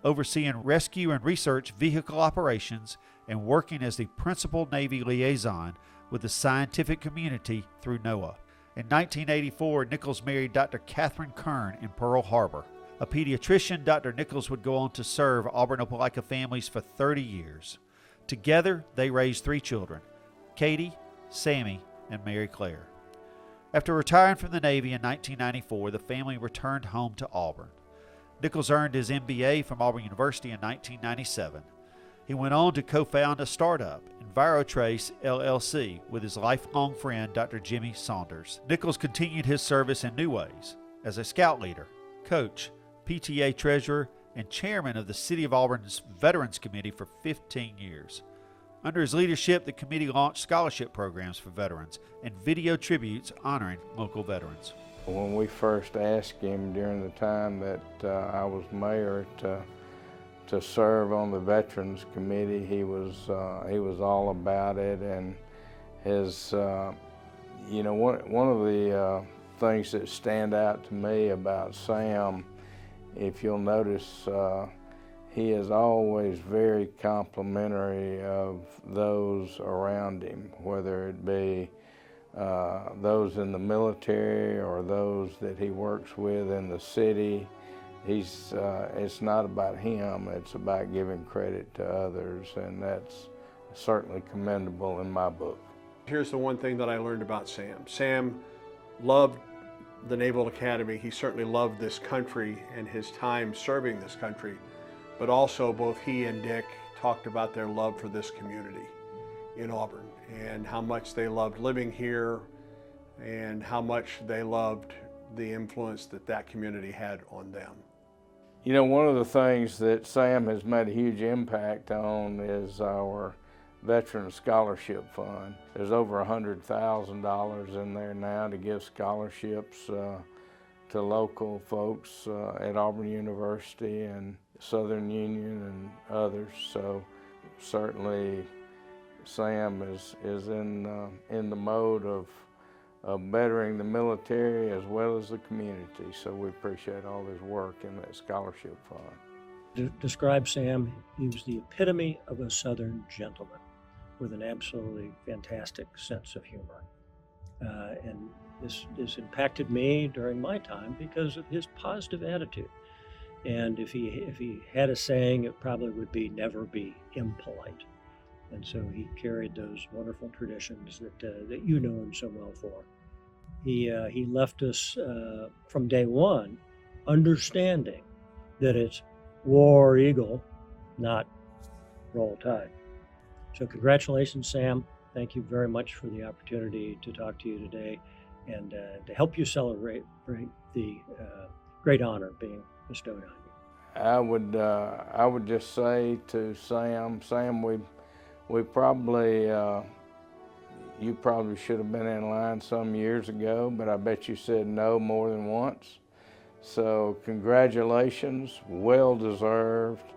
overseeing rescue and research vehicle operations and working as the principal Navy liaison with the scientific community through NOAA. In 1984, Nichols married Dr. Catherine Kern in Pearl Harbor. A pediatrician, Dr. Nichols would go on to serve Auburn-Opelika families for 30 years. Together, they raised 3 children, Katie, Sammy, and Mary Claire. After retiring from the Navy in 1994, the family returned home to Auburn. Nichols earned his MBA from Auburn University in 1997. He went on to co-found a startup, EnviroTrace LLC, with his lifelong friend, Dr. Jimmy Saunders. Nichols continued his service in new ways as a scout leader, coach, PTA treasurer, and chairman of the City of Auburn's Veterans Committee for 15 years. Under his leadership, the committee launched scholarship programs for veterans and video tributes honoring local veterans. When we first asked him during the time that I was mayor to serve on the Veterans Committee, he was all about it, and his one of the things that stand out to me about Sam, if you'll notice, he is always very complimentary of those around him, whether it be those in the military or those that he works with in the city. It's not about him, it's about giving credit to others, and that's certainly commendable in my book. Here's the one thing that I learned about Sam. Sam loved the Naval Academy. He certainly loved this country and his time serving this country, but also both he and Dick talked about their love for this community in Auburn and how much they loved living here and how much they loved the influence that that community had on them. You know, one of the things that Sam has made a huge impact on is our Veteran Scholarship Fund. There's over $100,000 in there now to give scholarships to local folks at Auburn University and Southern Union and others. So certainly Sam is in the mode of bettering the military as well as the community. So we appreciate all his work in that scholarship fund. To describe Sam, he was the epitome of a Southern gentleman with an absolutely fantastic sense of humor. And this impacted me during my time because of his positive attitude. And if he had a saying, it probably would be never be impolite. And so he carried those wonderful traditions that you know him so well for. He left us from day one understanding that it's War Eagle, not Roll Tide. So congratulations, Sam. Thank you very much for the opportunity to talk to you today and to help you celebrate the great honor being bestowed on you. I would just say to Sam, we probably, you probably should have been in line some years ago, but I bet you said no more than once. So congratulations, well deserved,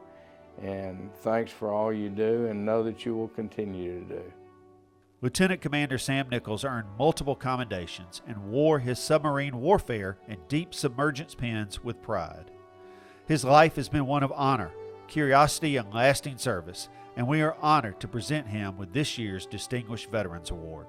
and thanks for all you do, and know that you will continue to do. Lieutenant Commander Sam Nichols earned multiple commendations and wore his submarine warfare and deep submergence pins with pride. His life has been one of honor, curiosity, and lasting service, and we are honored to present him with this year's Distinguished Veterans Award.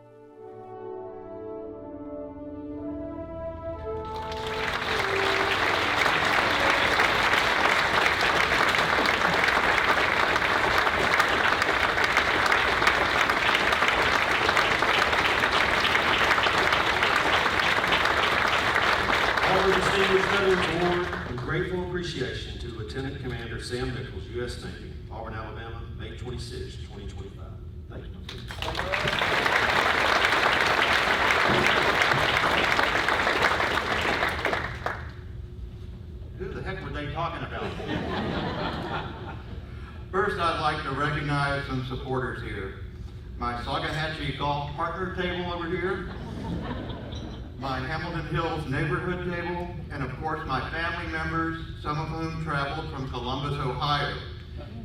Auburn Distinguished Veterans Award with grateful appreciation to Lieutenant Commander Sam Nichols, U.S. Navy, Auburn, Alabama, May 26, 2025. Thank you. Who the heck were they talking about? First, I'd like to recognize some supporters here. My Saugahatchee golf partner table over here, my Hamilton Hills neighborhood table, and of course my family members, some of whom traveled from Columbus, Ohio.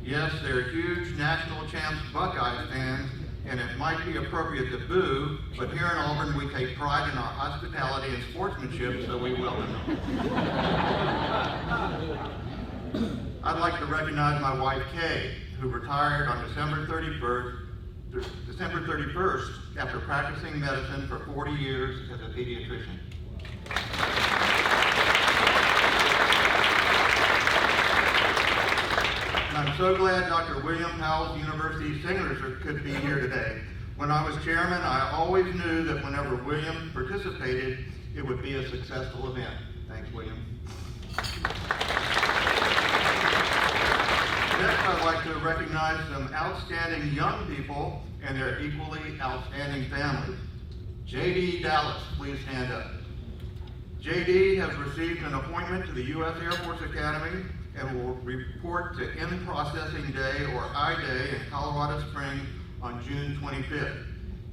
Yes, they're huge national champs Buckeye fans, and it might be appropriate to boo, but here in Auburn we take pride in our hospitality and sportsmanship, so we welcome them. I'd like to recognize my wife Kay, who retired on December 31st after practicing medicine for 40 years as a pediatrician. I'm so glad Dr. William Howells University singers could be here today. When I was chairman, I always knew that whenever William participated, it would be a successful event. Thanks, William. Next, I'd like to recognize some outstanding young people and their equally outstanding families. J.D. Dallas, please stand up. J.D. has received an appointment to the U.S. Air Force Academy and will report to In-Processing Day, or I-Day, in Colorado Springs on June 25th.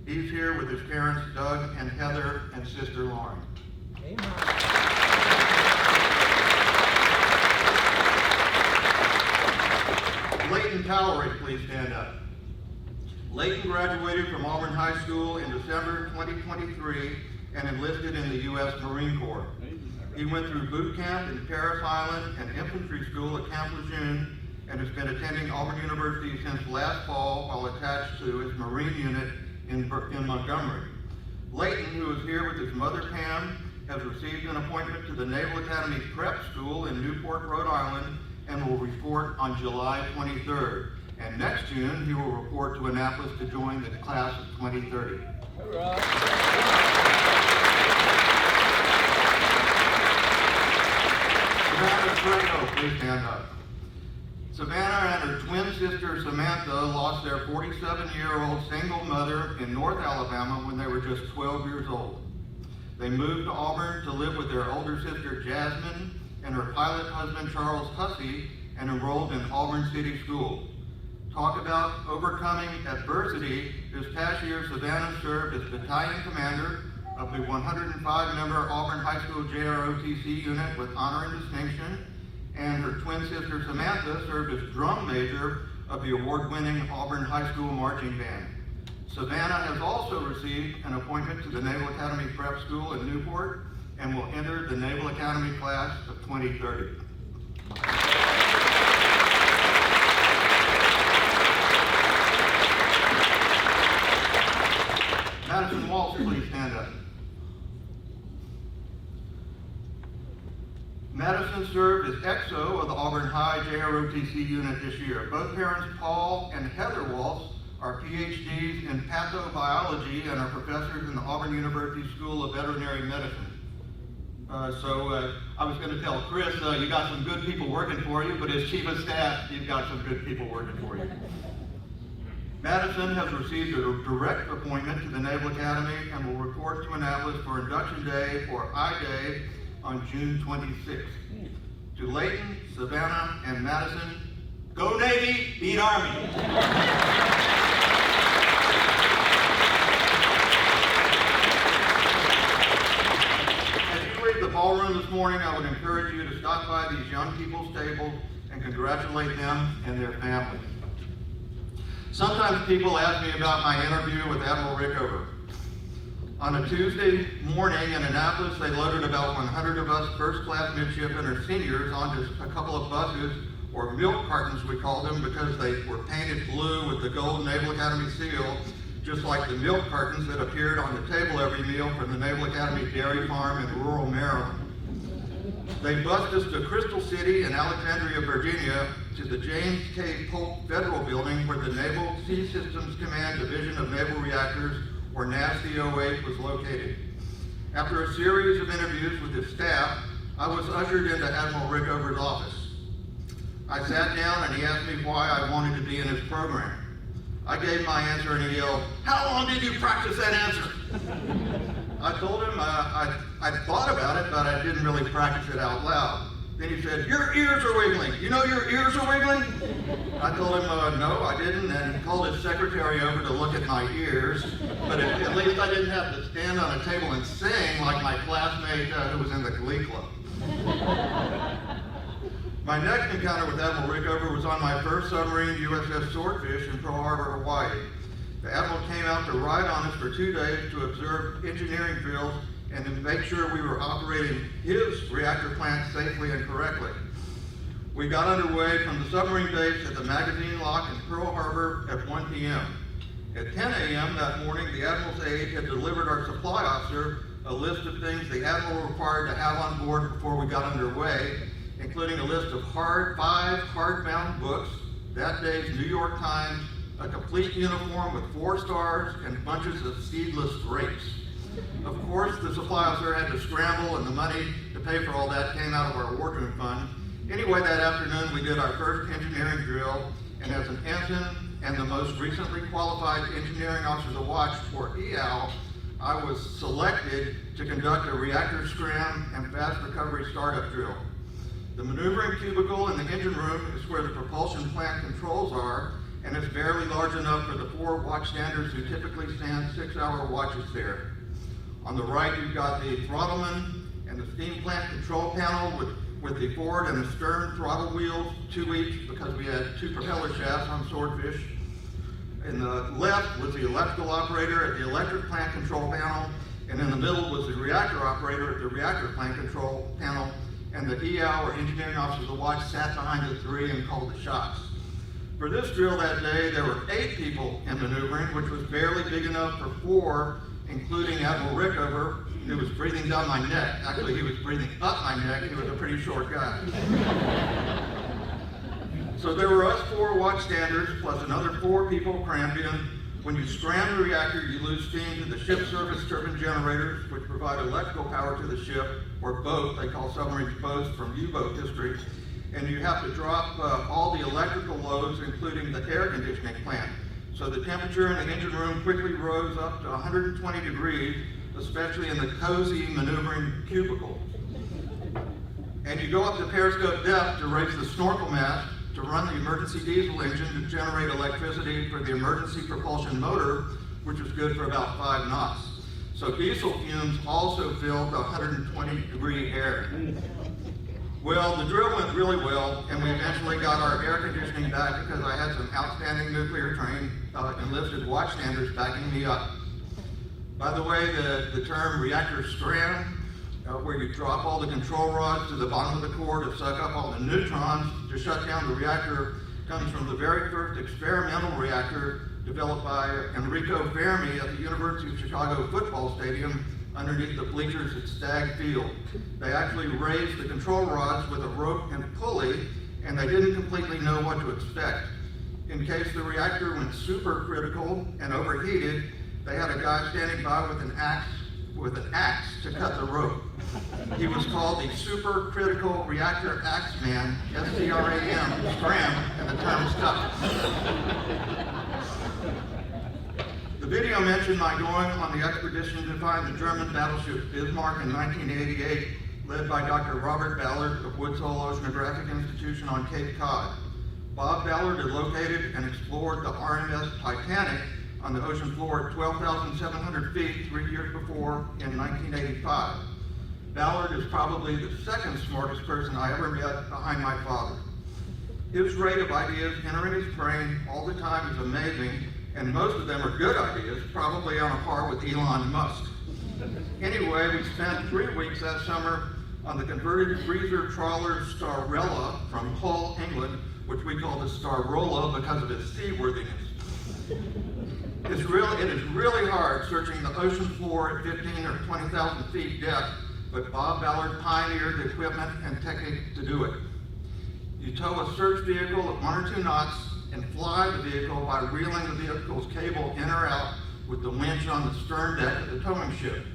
He's here with his parents, Doug and Heather, and sister Lauren. Leighton Towery, please stand up. Leighton graduated from Auburn High School in December 2023 and enlisted in the U.S. Marine Corps. He went through boot camp in Paris Island and infantry school at Camp Lejeune and has been attending Auburn University since last fall while attached to its Marine unit in Montgomery. Layton, who is here with his mother Pam, has received an appointment to the Naval Academy Prep School in Newport, Rhode Island, and will report on July 23rd. And next June, he will report to Annapolis to join the class of 2030. Savannah Trego, please stand up. Savannah and her twin sister Samantha lost their 47-year-old single mother in North Alabama when they were just 12 years old. They moved to Auburn to live with their older sister Jasmine and her pilot husband Charles Hussey and enrolled in Auburn City School. Talk about overcoming adversity. This past year, Savannah served as battalion commander of the 105-member Auburn High School JROTC unit with honor and distinction, and her twin sister Samantha served as drum major of the award-winning Auburn High School marching band. Savannah has also received an appointment to the Naval Academy Prep School in Newport and will enter the Naval Academy class of 2030. Madison Walsh, please stand up. Madison served as XO of the Auburn High JROTC unit this year. Both parents, Paul and Heather Walsh, are PhDs in pathobiology and are professors in the Auburn University School of Veterinary Medicine. I was going to tell Chris, you got some good people working for you, but as chief of staff, you've got some good people working for you. Madison has received a direct appointment to the Naval Academy and will report to Annapolis for Induction Day, or I-Day, on June 26th. To Layton, Savannah, and Madison, go Navy, beat Army. As you leave the ballroom this morning, I would encourage you to stop by these young people's table and congratulate them and their families. Sometimes people ask me about my interview with Admiral Rickover. On a Tuesday morning in Annapolis, they loaded about 100 of us first-class midshipmen or seniors onto a couple of buses, or milk cartons we called them, because they were painted blue with the gold Naval Academy seal, just like the milk cartons that appeared on the table every meal from the Naval Academy Dairy Farm in rural Maryland. They bused us to Crystal City in Alexandria, Virginia, to the James K. Polk Federal Building, where the Naval Sea Systems Command Division of Naval Reactors, or NASDOH, was located. After a series of interviews with his staff, I was ushered into Admiral Rickover's office. I sat down and he asked me why I wanted to be in his program. I gave my answer and he yelled, "How long did you practice that answer?" I told him I thought about it, but I didn't really practice it out loud. Then he said, "Your ears are wiggling. You know your ears are wiggling?" I told him, no, I didn't, and he called his secretary over to look at my ears. But at least I didn't have to stand on a table and sing like my classmate who was in the Glee Club. My next encounter with Admiral Rickover was on my first submarine, USS Swordfish, in Pearl Harbor, Hawaii. The Admiral came out to ride on us for 2 days to observe engineering drills and to make sure we were operating his reactor plant safely and correctly. We got underway from the submarine base at the magazine lock in Pearl Harbor at 1 p.m. At 10 a.m. that morning, the Admiral's aide had delivered our supply officer a list of things the Admiral required to have on board before we got underway, including a list of 5 hardbound books, that day's New York Times, a complete uniform with 4 stars, and bunches of seedless grapes. Of course, the supply officer had to scramble, and the money to pay for all that came out of our wardroom fund. Anyway, that afternoon, we did our first engineering drill, and as an ensign and the most recently qualified engineering officer to watch, or EAL, I was selected to conduct a reactor scram and fast recovery startup drill. The maneuvering cubicle in the engine room is where the propulsion plant controls are, and it's barely large enough for the 4 watchstanders who typically stand 6-hour watches there. On the right, you've got the throttleman and the steam plant control panel with the forward and the stern throttle wheels, 2 each, because we had 2 propeller shafts on Swordfish. In the left was the electrical operator at the electric plant control panel, and in the middle was the reactor operator at the reactor plant control panel, and the EAL, or engineering officer of the watch, sat behind the 3 and called the shots. For this drill that day, there were 8 people in maneuvering, which was barely big enough for 4 including Admiral Rickover, who was breathing down my neck. Actually, he was breathing up my neck. He was a pretty short guy. So there were us 4 watchstanders plus another 4 people crammed in. When you scram the reactor, you lose steam to the ship service turbine generators, which provide electrical power to the ship, or boat. They call submarines boats from U-boat history. And you have to drop all the electrical loads, including the air conditioning plant. So the temperature in the engine room quickly rose up to 120 degrees, especially in the cozy maneuvering cubicle. And you go up to periscope depth to raise the snorkel mast to run the emergency diesel engine to generate electricity for the emergency propulsion motor, which is good for about 5 knots. So diesel fumes also filled the 120-degree air. Well, the drill went really well, and we eventually got our air conditioning back because I had some outstanding nuclear trained enlisted watchstanders backing me up. By the way, the term reactor scram, where you drop all the control rods to the bottom of the core to suck up all the neutrons to shut down the reactor, comes from the very first experimental reactor developed by Enrico Fermi at the University of Chicago football stadium underneath the bleachers at Stagg Field. They actually raised the control rods with a rope and pulley, and they didn't completely know what to expect. In case the reactor went supercritical and overheated, they had a guy standing by with an axe to cut the rope. He was called the Supercritical Reactor Axe Man, S-C-R-A-M, scram, and the term stuck. The video mentioned my going on the expedition to find the German battleship Bismarck in 1988, led by Dr. Robert Ballard of Woods Hole Oceanographic Institution on Cape Cod. Bob Ballard had located and explored the RMS Titanic on the ocean floor at 12,700 feet 3 years before in 1985. Ballard is probably the second smartest person I ever met behind my father. His rate of ideas entering his brain all the time is amazing, and most of them are good ideas, probably on a par with Elon Musk. Anyway, we spent 3 weeks that summer on the converted freezer trawler Starella from Hull, England, which we call the Starola because of its seaworthiness. It is really hard searching the ocean floor at 15 or 20,000 feet depth, but Bob Ballard pioneered the equipment and technique to do it. You tow a search vehicle at 1 or 2 knots and fly the vehicle by reeling the vehicle's cable in or out with the winch on the stern deck of the towing ship.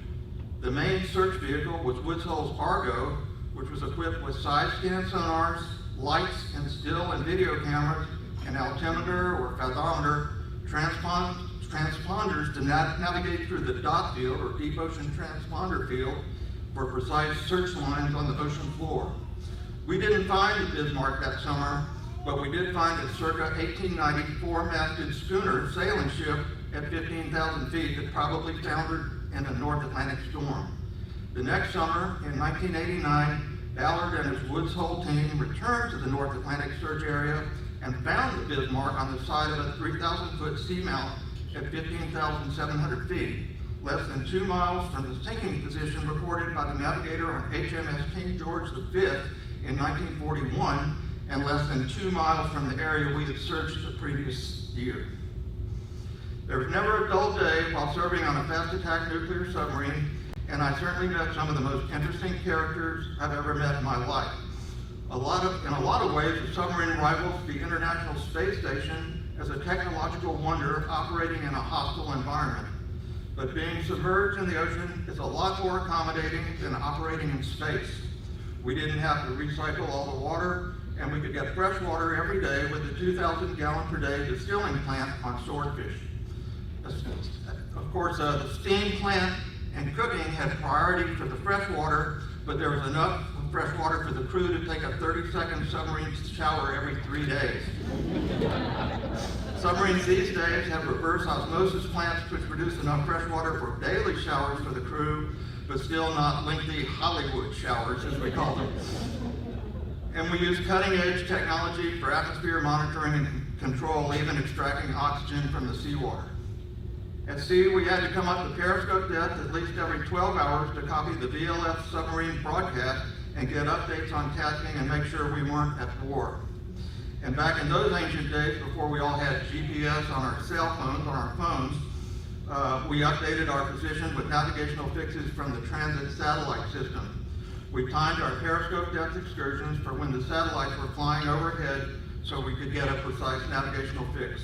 The main search vehicle was Woods Hole's Argo, which was equipped with side-scan sonars, lights and still and video cameras, an altimeter or fathometer, transponders to navigate through the dot field or deep ocean transponder field for precise search lines on the ocean floor. We didn't find the Bismarck that summer, but we did find a circa 1890 4-masted schooner sailing ship at 15,000 feet that probably foundered in a North Atlantic storm. The next summer, in 1989, Ballard and his Woods Hole team returned to the North Atlantic search area and found the Bismarck on the side of a 3,000-foot seamount at 15,700 feet, less than 2 miles from the sinking position reported by the navigator on HMS King George V in 1941, and less than 2 miles from the area we had searched the previous year. There was never a dull day while serving on a fast-attack nuclear submarine, and I certainly met some of the most interesting characters I've ever met in my life. In a lot of ways, the submarine rivals the International Space Station as a technological wonder operating in a hostile environment. But being submerged in the ocean is a lot more accommodating than operating in space. We didn't have to recycle all the water, and we could get fresh water every day with the 2,000-gallon per day distilling plant on Swordfish. Of course, the steam plant and cooking had priority for the fresh water, but there was enough fresh water for the crew to take a 30-second submarine shower every 3 days. Submarines these days have reverse osmosis plants which produce enough fresh water for daily showers for the crew, but still not lengthy Hollywood showers, as we call them. And we use cutting-edge technology for atmosphere monitoring and control, even extracting oxygen from the seawater. At sea, we had to come up to periscope depth at least every 12 hours to copy the VLF submarine broadcast and get updates on tasking and make sure we weren't at war. And back in those ancient days, before we all had GPS on our cell phones, on our phones, we updated our position with navigational fixes from the transit satellite system. We timed our periscope depth excursions for when the satellites were flying overhead so we could get a precise navigational fix.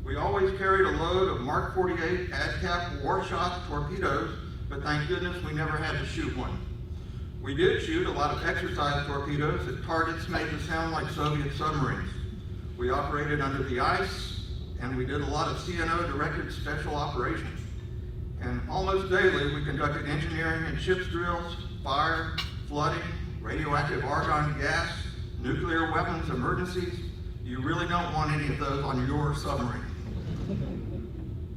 We always carried a load of Mark 48 ADCAP war-shot torpedoes, but thank goodness we never had to shoot one. We did shoot a lot of exercise torpedoes at targets made to sound like Soviet submarines. We operated under the ice, and we did a lot of CNO-directed special operations. And almost daily, we conducted engineering and ships drills, fire, flooding, radioactive argon gas, nuclear weapons emergencies. You really don't want any of those on your submarine.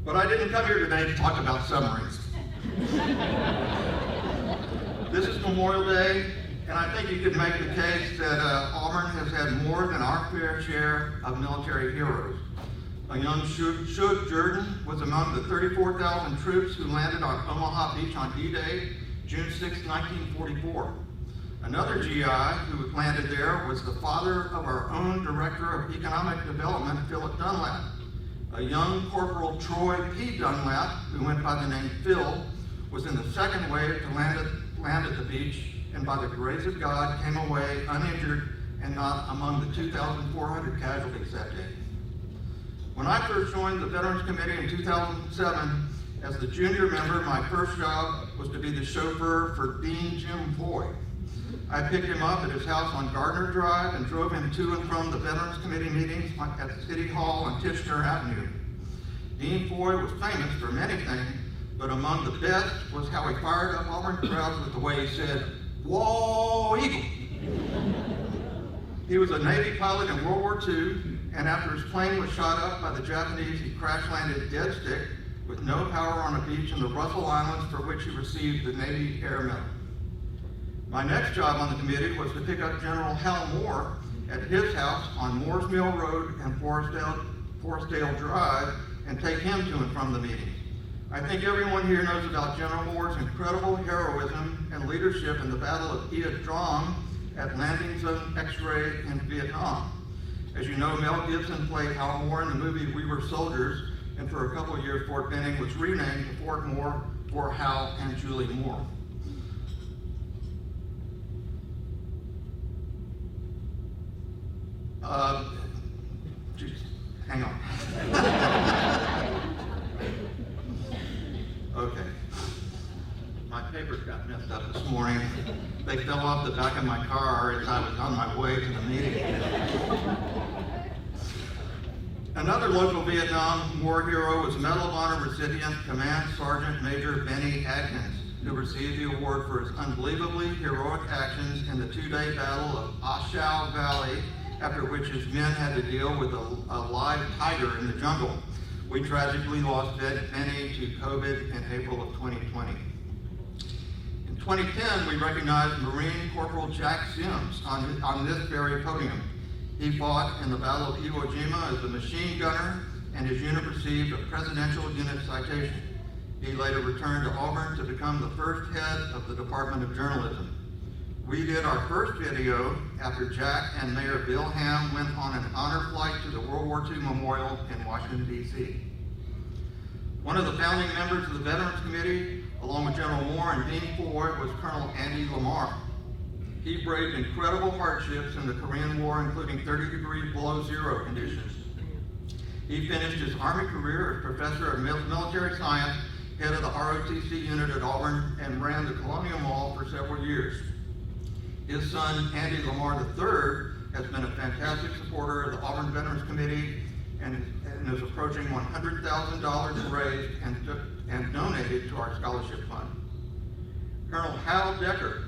But I didn't come here today to talk about submarines. This is Memorial Day, and I think you could make the case that Auburn has had more than our fair share of military heroes. A young Shug Jordan was among the 34,000 troops who landed on Omaha Beach on D-Day, June 6, 1944. Another GI who landed there was the father of our own Director of Economic Development, Philip Dunlap. A young Corporal Troy P. Dunlap, who went by the name Phil, was in the second wave to land at the beach, and by the grace of God came away uninjured and not among the 2,400 casualties that day. When I first joined the Veterans Committee in 2007, as the junior member, my first job was to be the chauffeur for Dean Jim Foy. I picked him up at his house on Gardner Drive and drove him to and from the Veterans Committee meetings at City Hall on Tichenor Avenue. Dean Foy was famous for many things, but among the best was how he fired up Auburn crowds with the way he said, "Whoa, Eagle!" He was a Navy pilot in World War II, and after his plane was shot up by the Japanese, he crash-landed dead stick with no power on a beach in the Russell Islands, for which he received the Navy Air Medal. My next job on the committee was to pick up General Hal Moore at his house on Moores Mill Road and Forestdale Drive and take him to and from the meetings. I think everyone here knows about General Moore's incredible heroism and leadership in the Battle of Ia Drang at Landing Zone X-Ray in Vietnam. As you know, Mel Gibson played Hal Moore in the movie We Were Soldiers, and for a couple of years Fort Benning was renamed to Fort Moore for Hal and Julie Moore. Geez, hang on. Okay. My papers got messed up this morning. They fell off the back of my car as I was on my way to the meeting. Another local Vietnam War hero was Medal of Honor recipient Command Sergeant Major Benny Adkins, who received the award for his unbelievably heroic actions in the two-day Battle of Ah Chow Valley, after which his men had to deal with a live tiger in the jungle. We tragically lost Benny to COVID in April of 2020. In 2010, we recognized Marine Corporal Jack Sims on this very podium. He fought in the Battle of Iwo Jima as a machine gunner, and his unit received a Presidential Unit Citation. He later returned to Auburn to become the first head of the Department of Journalism. We did our first video after Jack and Mayor Bill Ham went on an honor flight to the World War II Memorial in Washington, D.C. One of the founding members of the Veterans Committee, along with General Moore and Dean Foy, was Colonel Andy Lamar. He braved incredible hardships in the Korean War, including 30-degree below zero conditions. He finished his Army career as Professor of Military Science, head of the ROTC unit at Auburn, and ran the Colonial Mall for several years. His son, Andy Lamar III, has been a fantastic supporter of the Auburn Veterans Committee and is approaching $100,000 raised and donated to our scholarship fund. Colonel Hal Decker,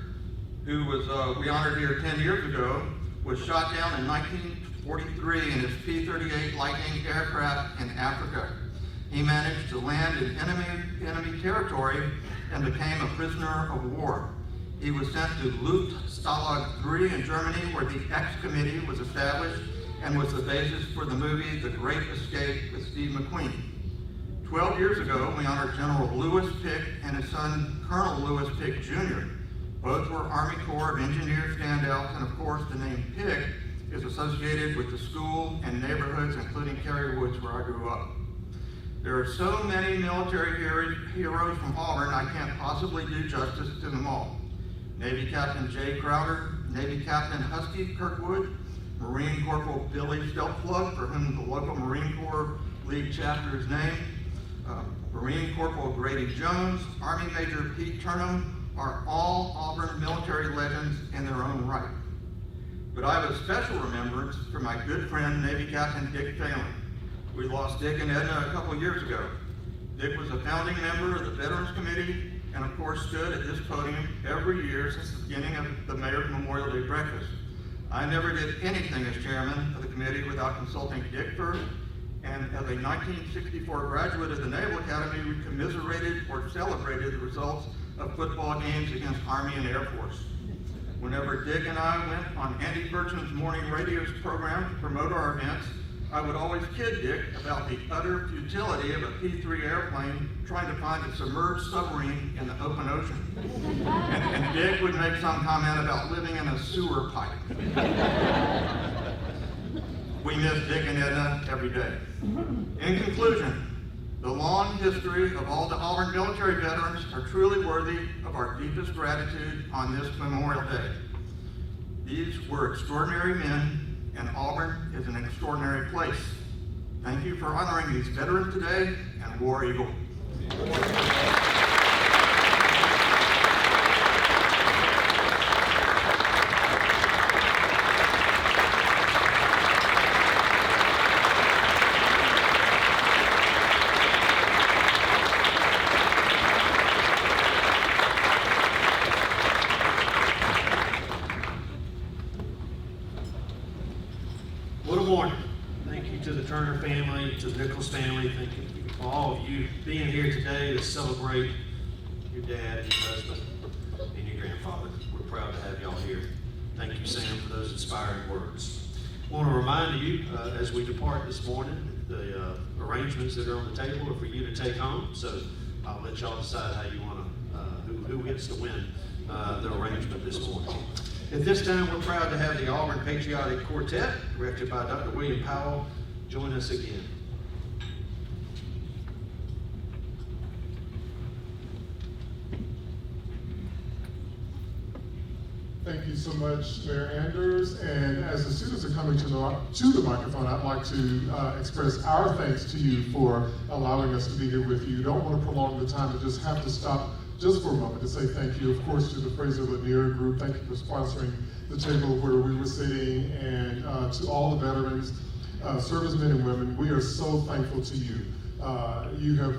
who was we honored here 10 years ago, was shot down in 1943 in his P-38 Lightning aircraft in Africa. He managed to land in enemy territory and became a prisoner of war. He was sent to Luftstalag III in Germany, where the X Committee was established and was the basis for the movie The Great Escape with Steve McQueen. 12 years ago, we honored General Lewis Pick and his son, Colonel Lewis Pick Jr. Both were Army Corps of Engineers standouts, and of course the name Pick is associated with the school and neighborhoods, including Cary Woods, where I grew up. There are so many military heroes from Auburn, I can't possibly do justice to them all. Navy Captain Jay Crowder, Navy Captain Husky Kirkwood, Marine Corporal Billy Stelplug, for whom the local Marine Corps League chapter is named, Marine Corporal Grady Jones, Army Major Pete Turnham are all Auburn military legends in their own right. But I have a special remembrance for my good friend, Navy Captain Dick Phelan. We lost Dick and Edna a couple years ago. Dick was a founding member of the Veterans Committee and of course stood at this podium every year since the beginning of the Mayor's Memorial Day breakfast. I never did anything as chairman of the committee without consulting Dick first, and as a 1964 graduate of the Naval Academy, we commiserated or celebrated the results of football games against Army and Air Force. Whenever Dick and I went on Andy Burchin's morning radio program to promote our events, I would always kid Dick about the utter futility of a P-3 airplane trying to find a submerged submarine in the open ocean. And Dick would make some comment about living in a sewer pipe. We miss Dick and Edna every day. In conclusion, the long history of all the Auburn military veterans are truly worthy of our deepest gratitude on this Memorial Day. These were extraordinary men, and Auburn is an extraordinary place. Thank you for honoring these veterans today, and War Eagle. Turner family, to the Nichols family, thank you for all of you being here today to celebrate your dad, your husband, and your grandfather. We're proud to have y'all here. Thank you, Sam, for those inspiring words. I want to remind you, as we depart this morning, the arrangements that are on the table are for you to take home, so I'll let y'all decide how you want to, who gets to win the arrangement this morning. At this time, we're proud to have the Auburn Patriotic Quartet, directed by Dr. William Powell, join us again. Thank you so much, Mayor Anders. And as the students are coming to the microphone, I'd like to express our thanks to you for allowing us to be here with you. Don't want to prolong the time, but just have to stop just for a moment to say thank you, of course, to the Fraser Lanier Group. Thank you for sponsoring the table where we were sitting, and to all the veterans, servicemen and women. We are so thankful to you. You have,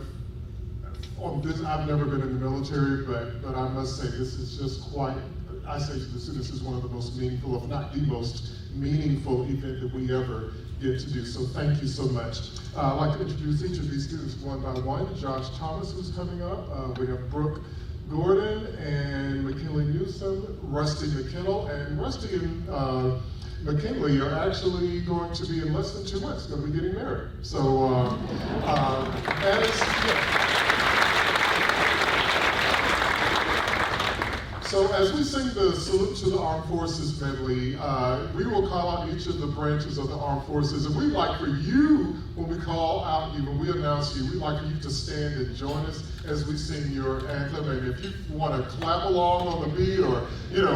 on this, I've never been in the military, but I must say this is just quite, I say to the students, this is one of the most meaningful, if not the most meaningful event that we ever get to do. So thank you so much. I'd like to introduce each of these students one by one. Josh Thomas, who's coming up. We have Brooke Gordon and McKinley Newsom, Rusty McKinnell, and Rusty and McKinley are actually going to be in less than 2 months, going to be getting married. So, so as we sing the Salute to the Armed Forces medley, we will call out each of the branches of the armed forces, and we'd like for you, when we call out you, when we announce you, we'd like for you to stand and join us as we sing your anthem. And if you want to clap along on the beat, or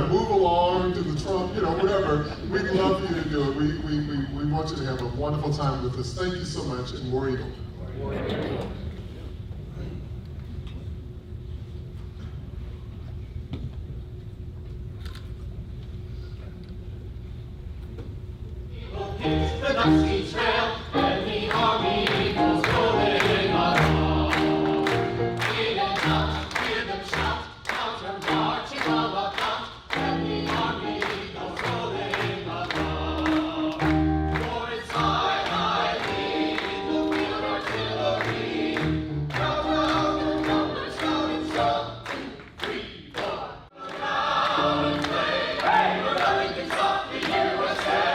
move along to the trump, whatever, we'd love for you to do it. We want you to have a wonderful time with us. Thank you so much, and War Eagle. War Eagle. The dusty trail and the army eagles rolling along. Hear them shout, counter marching on the front, and the army eagles rolling along. For it's high, in the field artillery. Round, round, the numbers shouting, 1, 2, 3, 4. Look out and play, hey, for nothing can stop the USF.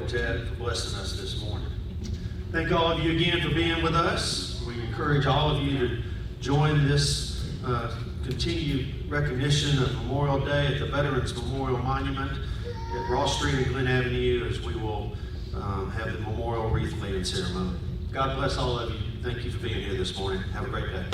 Quartet for blessing us this morning. Thank all of you again for being with us. We encourage all of you to join this continued recognition of Memorial Day at the Veterans Memorial Monument at Ross Street and Glen Avenue as we will have the memorial wreath laying ceremony. God bless all of you. Thank you for being here this morning. Have a great day.